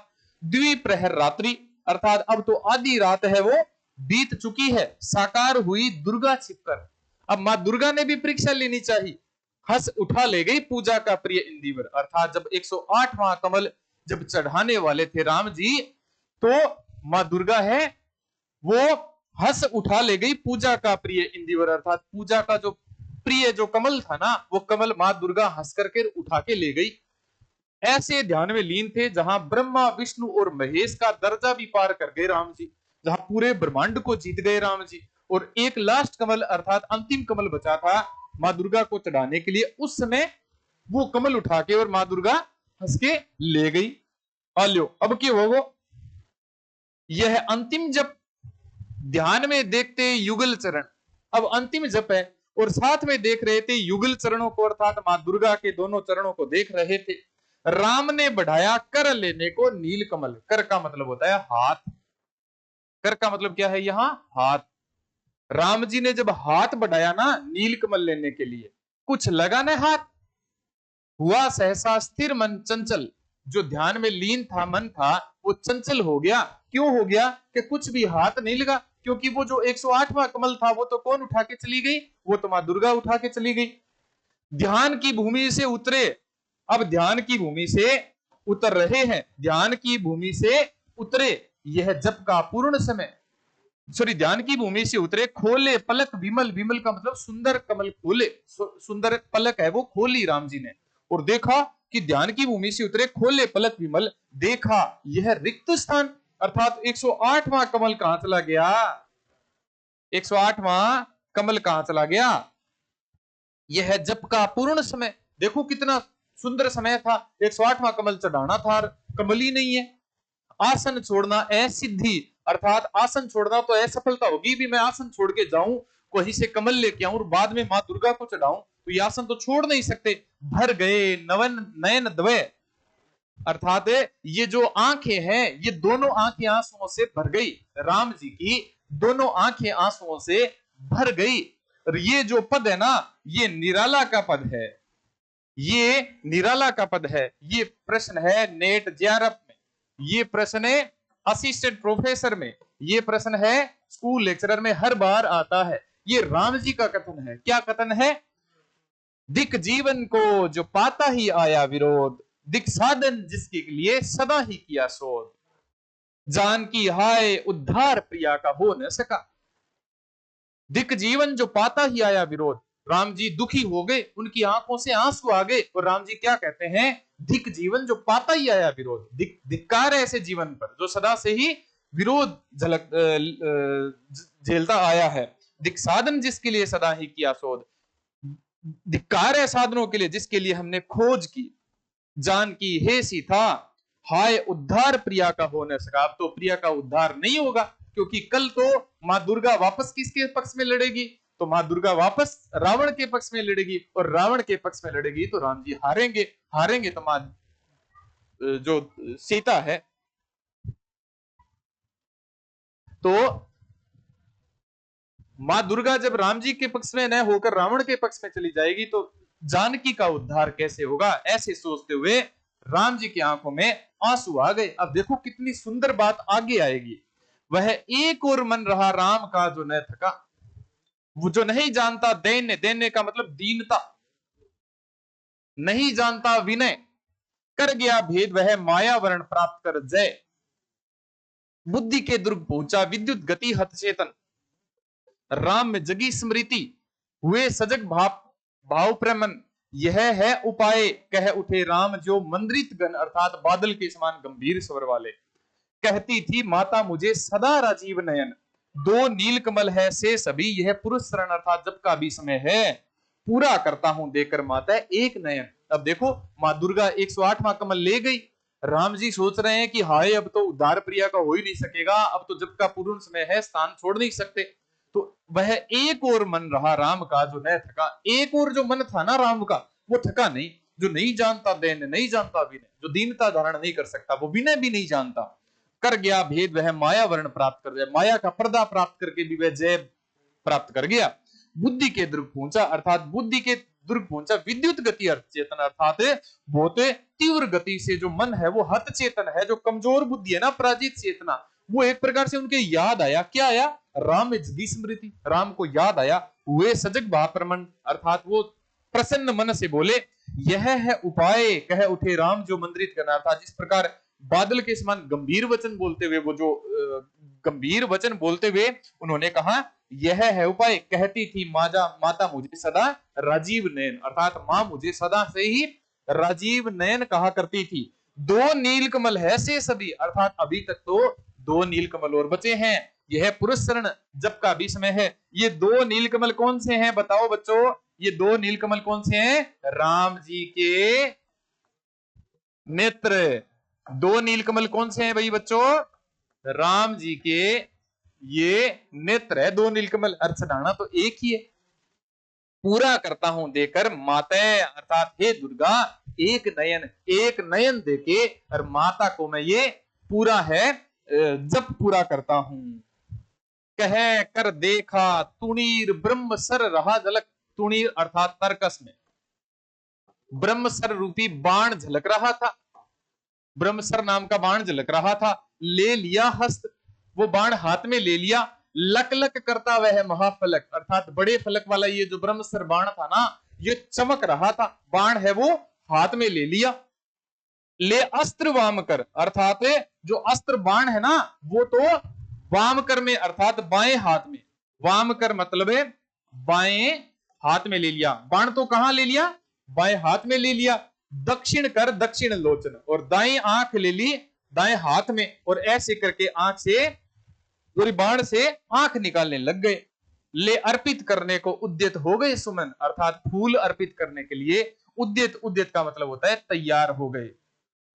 द्विप्रहर रात्रि, अर्थात अब तो आधी रात है वो बीत चुकी है। साकार हुई दुर्गा छिपकर, अब मां दुर्गा ने भी परीक्षा लेनी चाहिए। हंस उठा ले गई पूजा का प्रिय इंदिवर, अर्थात जब 108वां कमल जब चढ़ाने वाले थे राम जी, तो मां दुर्गा है वो हंस उठा ले गई पूजा का प्रिय इंदिवर, अर्थात पूजा का जो प्रिय जो कमल था ना, वो कमल मां दुर्गा हंस करके उठा के ले गई। ऐसे ध्यान में लीन थे जहां ब्रह्मा विष्णु और महेश का दर्जा भी पार कर गए राम जी, जहां पूरे ब्रह्मांड को जीत गए राम जी, और एक लास्ट कमल अर्थात अंतिम कमल बचा था मां दुर्गा को चढ़ाने के लिए। उस समय वो कमल उठा के और मां दुर्गा हंस के ले गई। आलियो अब क्या होगा, यह अंतिम जप ध्यान में देखते युगल चरण, अब अंतिम जप है और साथ में देख रहे थे युगल चरणों को, अर्थात मां दुर्गा के दोनों चरणों को देख रहे थे। राम ने बढ़ाया कर लेने को नील कमल, कर का मतलब होता है हाथ, कर का मतलब क्या है यहां हाथ। राम जी ने जब हाथ बढ़ाया ना नील कमल लेने के लिए, कुछ लगा ना हाथ, हुआ सहसा स्थिर मन चंचल, जो ध्यान में लीन था मन था वो चंचल हो गया। क्यों हो गया कि कुछ भी हाथ नहीं लगा, क्योंकि वो जो 108वां कमल था वो तो कौन उठा के चली गई, वो तो मां दुर्गा उठा के चली गई। ध्यान की भूमि से उतरे, अब ध्यान की भूमि से उतर रहे हैं, ध्यान की भूमि से उतरे, यह जप का पूर्ण समय, सॉरी ध्यान की भूमि से उतरे, खोले पलक विमल, विमल का मतलब सुंदर कमल खोले, सुंदर पलक है वो खोली राम जी ने, और देखा कि ध्यान की भूमि से उतरे, खोले पलक विमल, देखा यह रिक्त स्थान, अर्थात 108वां कमल कहां चला गया, 108वां कमल कहां चला गया, यह जप का पूर्ण समय। देखो कितना सुंदर समय था, 108वां कमल चढ़ाना था, कमल ही नहीं है। आसन छोड़ना असिद्धि, अर्थात आसन छोड़ना तो असफलता होगी, भी मैं आसन छोड़ के जाऊं कहीं से कमल लेके आऊं और बाद में मां दुर्गा को चढ़ाऊं, तो ये आसन तो छोड़ नहीं सकते। भर गए नवन नयन द्वय, अर्थात ये जो आंखें हैं ये दोनों आंखें आंसुओं से भर गई, राम जी की दोनों आंखें आंसुओं से भर गई। और ये जो पद है ना ये निराला का पद है, ये निराला का पद है। ये प्रश्न है नेट जेआरएफ में, ये प्रश्न है असिस्टेंट प्रोफेसर में, ये प्रश्न है स्कूल लेक्चरर में, हर बार आता है। ये राम जी का कथन है। क्या कथन है, दिक जीवन को जो पाता ही आया विरोध, दिक साधन जिसके लिए सदा ही किया शोध, जान की हाय उद्धार प्रिया का हो न सका। दिक जीवन जो पाता ही आया विरोध, राम जी दुखी हो गए, उनकी आंखों से आंसू आ गए, और राम जी क्या कहते हैं, दिक जीवन जो पाता ही आया विरोध, धिक्कार है ऐसे जीवन पर जो सदा से ही विरोध झलक झेलता आया है। दिक साधन जिसके लिए सदा ही किया शोध, धिक्कार है साधनों के लिए जिसके लिए हमने खोज की, जान की हे सीता हाय उद्धार प्रिया का हो न सका। अब तो प्रिया का उद्धार नहीं होगा, क्योंकि कल तो मां दुर्गा वापस किसके पक्ष में लड़ेगी, तो मां दुर्गा वापस रावण के पक्ष में लड़ेगी, और रावण के पक्ष में लड़ेगी तो राम जी हारेंगे, हारेंगे तो मां जो सीता है, तो मां दुर्गा जब राम जी के पक्ष में न होकर रावण के पक्ष में चली जाएगी तो जानकी का उद्धार कैसे होगा। ऐसे सोचते हुए राम जी की आंखों में आंसू आ गए। अब देखो कितनी सुंदर बात आगे आएगी, वह एक और मन रहा राम का जो न थका, वो जो नहीं जानता दैन्य, दैन्य का मतलब दीनता, नहीं जानता विनय, कर गया भेद वह माया वर्ण प्राप्त कर जय, बुद्धि के दुर्ग पहुंचा विद्युत गति हत चेतन, राम में जगी स्मृति हुए सजग भाव प्रमन, यह है उपाय कह उठे राम जो मंद्रित गण, अर्थात बादल के समान गंभीर स्वर वाले। कहती थी माता मुझे सदा राजीव नयन, दो नील कमल है से सभी, यह पुरुष शरण अर्थात जब का भी समय है, पूरा करता हूं देकर माता एक नयन। अब देखो मां दुर्गा 108वां कमल ले गई, राम जी सोच रहे हैं कि हाय अब तो उद्धार प्रिया का हो ही नहीं सकेगा, अब तो जब का पूर्ण समय है स्थान छोड़ नहीं सकते। तो वह एक और मन रहा राम का जो न थका, एक और जो मन था ना राम का वो थका नहीं, जो नहीं जानता दैन, नहीं जानता विनय, जो दीनता धारण नहीं कर सकता वो विनय भी नहीं जानता, कर गया भेद वह माया वर्ण प्राप्त कर जाए, माया का पर्दा प्राप्त करके भी वह जय प्राप्त कर गया। बुद्धि के दुर्ग पहुंचा, अर्थात बुद्धि के दुर्ग पहुंचा विद्युत गति अर्थ चेतन, अर्थात बहुत तीव्र गति से जो मन है वो हत चेतन है, जो कमजोर बुद्धि है ना पराजित चेतना, वो एक प्रकार से उनके याद आया। क्या आया, राम में जगी स्मृति, राम को याद आया, हुए सजग भाप्रमण, अर्थात वो प्रसन्न मन से बोले यह है उपाय कह उठे राम जो मंद्रित करना था। जिस प्रकार बादल के समान गंभीर वचन बोलते हुए, वो जो गंभीर वचन बोलते हुए उन्होंने कहा, यह है उपाय, कहती थी माता मुझे सदा राजीव नयन, अर्थात मां मुझे सदा से ही राजीव नयन कहा करती थी। दो नीलकमल है से सभी, अर्थात अभी तक तो दो नीलकमल और बचे हैं। यह पुरस्सरण जप का भी समय है। ये दो नीलकमल कौन से हैं बताओ बच्चों, ये दो नीलकमल कौन से हैं? राम जी के नेत्र। दो नीलकमल कौन से हैं भाई बच्चों? राम जी के ये नेत्र है दो नीलकमल। अर्थ डालना तो एक ही है। पूरा करता हूं देकर माता, अर्थात हे दुर्गा एक नयन देके और माता को मैं ये पूरा है जब पूरा करता हूं। कह कर देखा तुणीर ब्रह्म सर रहा झलक। तुणीर अर्थात तर्कस में ब्रह्म सर रूपी बाण झलक रहा था। ब्रह्मसर नाम का बाण झलक रहा था। ले लिया हस्त, वो बाण हाथ में ले लिया। लक लक करता वह महाफलक, अर्थात बड़े फलक वाला ये जो ब्रह्मसर बाण था ना, ये चमक रहा था। बाण है वो हाथ में ले लिया। ले अस्त्र वाम कर, अर्थात जो अस्त्र बाण है ना वो तो वाम कर में, अर्थात बाएं हाथ में। वाम कर मतलब है बाएं हाथ में ले लिया। बाण तो कहां ले लिया? बाएं हाथ में ले लिया। दक्षिण कर दक्षिण लोचन, और दाएं आंख ले ली दाएं हाथ में, और ऐसे करके आंख से पूरी बाण से आंख निकालने लग गए। ले अर्पित करने को उद्यत हो गए सुमन, अर्थात फूल अर्पित करने के लिए उद्यत। उद्यत का मतलब होता है तैयार हो गए।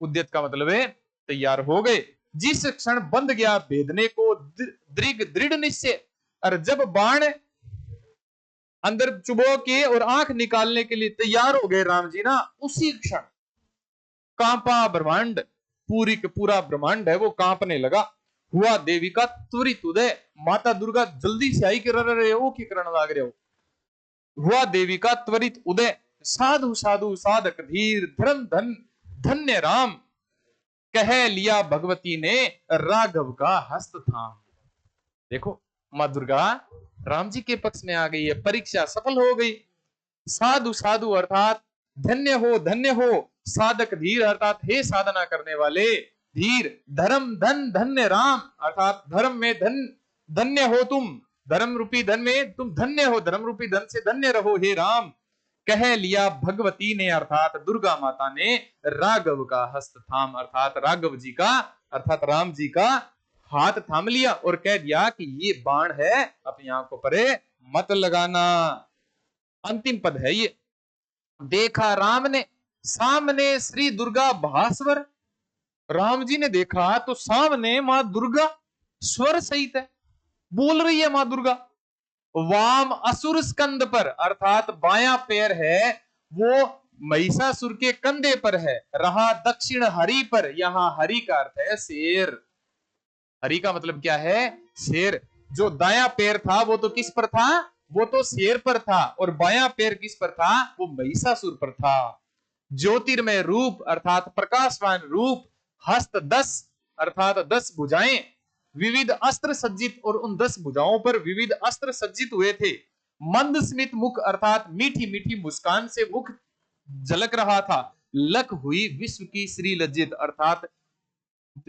उद्यत का मतलब है तैयार हो गए। जिस क्षण बंध गया भेदने को दृढ़ निश्चय, और जब बाण अंदर चुबो के और आंख निकालने के लिए तैयार हो गए राम जी ना, उसी क्षण कांपा ब्रह्मांड, पूरी के पूरा ब्रह्मांड है वो कांपने लगा। हुआ देवी का त्वरित उदय, माता दुर्गा जल्दी से आई कर रहे हो कि करण लाग रहे हो। हुआ देवी का त्वरित उदय, साधु साधु साधक धीर धर्म धन धन्य राम, कह लिया भगवती ने राघव का हस्त थाम। देखो मां दुर्गा राम जी के पक्ष में आ गई है, परीक्षा सफल हो गई। साधु साधु अर्थात धन्य हो, साधक धीर अर्थात हे साधना करने वाले धीर, धर्म धन धन्य राम, अर्थात धर्म में धन्य हो तुम, धर्म रूपी धन में तुम धन्य हो, धर्म रूपी धन से धन्य रहो हे राम। कह लिया भगवती ने, अर्थात दुर्गा माता ने राघव का हस्त थाम, अर्थात राघव जी का अर्थात राम जी का हाथ थाम लिया और कह दिया कि ये बाण है, अपनी आंखों पर मत लगाना। अंतिम पद है ये। देखा राम ने सामने श्री दुर्गा भास्वर, राम जी ने देखा तो सामने मां दुर्गा स्वर सहित है, बोल रही है मां दुर्गा। वाम असुर स्कंद पर, अर्थात बायां पैर है वो महिषासुर के कंधे पर है। रहा दक्षिण हरि पर, यहां हरि का अर्थ है शेर। हरि का मतलब क्या है? शेर। जो दायां पैर था वो तो किस पर था? वो तो शेर पर था, और बायां पैर किस पर था? वो महिषासुर पर था। ज्योतिर्मय रूप अर्थात प्रकाशवान रूप, हस्त 10 अर्थात 10 भुजाएं, विविध अस्त्र सज्जित, और उन 10 भुजाओं पर विविध अस्त्र सज्जित हुए थे। मंद स्मित मुख अर्थात मीठी मीठी मुस्कान से मुख झलक रहा था। लक हुई विश्व की श्री लज्जित, अर्थात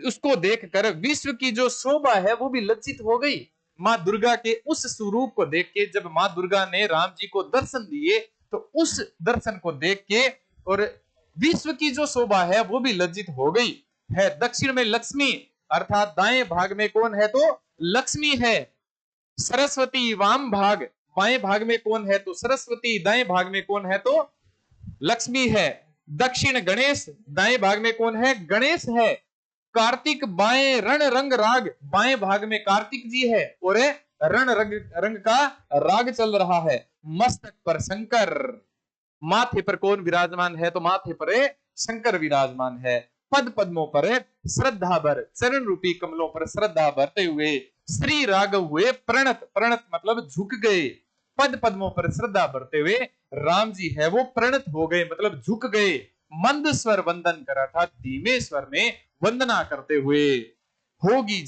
उसको देखकर विश्व की जो शोभा है वो भी लज्जित हो गई। मां दुर्गा के उस स्वरूप को देख के, जब मां दुर्गा ने राम जी को दर्शन दिए तो उस दर्शन को देख के और विश्व की जो शोभा है वो भी लज्जित हो गई है। दक्षिण में लक्ष्मी अर्थात दाएं भाग में कौन है? तो लक्ष्मी है। सरस्वती वाम भाग, बाएं भाग में कौन है? तो सरस्वती। दाएं भाग में कौन है? तो लक्ष्मी है। दक्षिण गणेश, दाएं भाग में कौन है? गणेश है। कार्तिक बाएं रण रंग राग, बाएं भाग में कार्तिक जी है और रण रंग का राग चल रहा है। मस्तक पर शंकर, माथे पर कौन विराजमान है? तो माथे पर शंकर विराजमान है। पद पद्मों पर श्रद्धा भर, चरण रूपी कमलों पर श्रद्धा भरते हुए श्री राघव हुए प्रणत। प्रणत मतलब झुक गए। पद पद्मों पर श्रद्धा भरते हुए राम जी है वो प्रणत हो गए, मतलब झुक गए। मंद स्वर वंदन कर अर्थात धीमे स्वर में वंदना करते हुए, होगी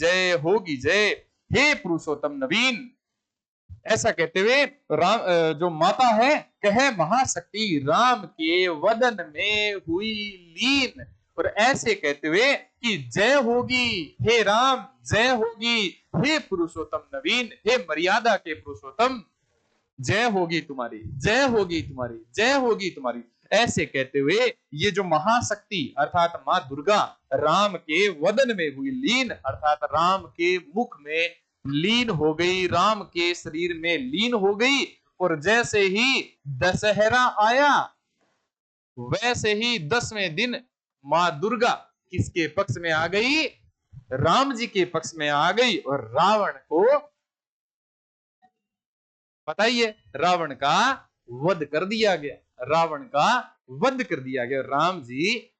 जय हे पुरुषोत्तम नवीन, ऐसा कहते हुए राम जो माता है कहे महाशक्ति राम के वदन में हुई लीन। और ऐसे कहते हुए कि जय होगी हे राम, जय होगी हे पुरुषोत्तम नवीन, हे मर्यादा के पुरुषोत्तम, जय होगी तुम्हारी, जय होगी तुम्हारी, जय होगी तुम्हारी। ऐसे कहते हुए ये जो महाशक्ति अर्थात मां दुर्गा राम के वदन में हुई लीन, अर्थात राम के मुख में लीन हो गई, राम के शरीर में लीन हो गई। और जैसे ही दशहरा आया वैसे ही 10वें दिन मां दुर्गा किसके पक्ष में आ गई? राम जी के पक्ष में आ गई और रावण को बताइए रावण का वध कर दिया गया, रावण का वध कर दिया गया। राम जी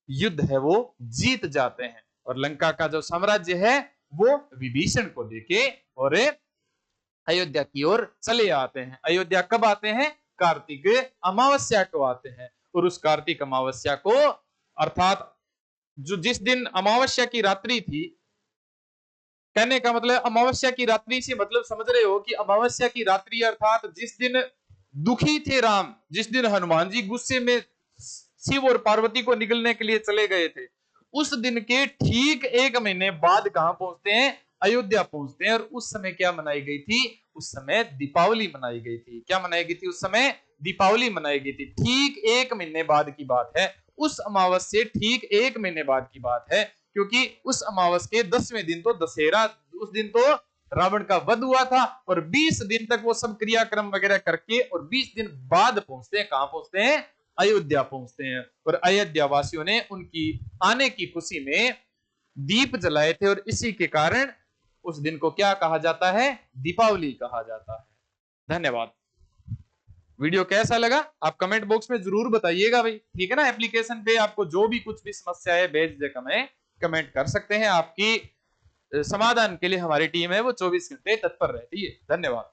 युद्ध है वो जीत जाते हैं और लंका का जो साम्राज्य है वो विभीषण को देके और अयोध्या की ओर चले आते हैं। अयोध्या कब आते हैं? कार्तिक अमावस्या को आते हैं। और उस कार्तिक अमावस्या को अर्थात जो जिस दिन अमावस्या की रात्रि थी, कहने का मतलब अमावस्या की रात्रि से मतलब समझ रहे हो कि अमावस्या की रात्रि अर्थात जिस दिन दुखी थे राम, जिस दिन हनुमान जी गुस्से में शिव और पार्वती को निगलने के लिए चले गए थे, उस दिन के ठीक 1 महीने बाद कहां पहुंचते हैं? अयोध्या पहुंचते हैं। और उस समय क्या मनाई गई थी? उस समय दीपावली मनाई गई थी। क्या मनाई गई थी उस समय? दीपावली मनाई गई थी। ठीक 1 महीने बाद की बात है, उस अमावस्या ठीक 1 महीने बाद की बात है, क्योंकि उस अमावस्या के 10वें दिन तो दशहरा, उस दिन तो रावण का वध हुआ था और 20 दिन तक वो सब क्रियाक्रम वगैरह करके और 20 दिन बाद पहुंचते हैं। कहां पहुंचते हैं? अयोध्या पहुंचते हैं। और अयोध्या वासियों ने उनकी आने की खुशी में दीप जलाए थे और इसी के कारण उस दिन को क्या कहा जाता है? दीपावली कहा जाता है। धन्यवाद। वीडियो कैसा लगा आप कमेंट बॉक्स में जरूर बताइएगा भाई, ठीक है ना। एप्लीकेशन पे आपको जो भी कुछ भी समस्या है बेझिझक हमें कमेंट कर सकते हैं। आपकी समाधान के लिए हमारी टीम है वो 24 घंटे तत्पर रहती है। धन्यवाद।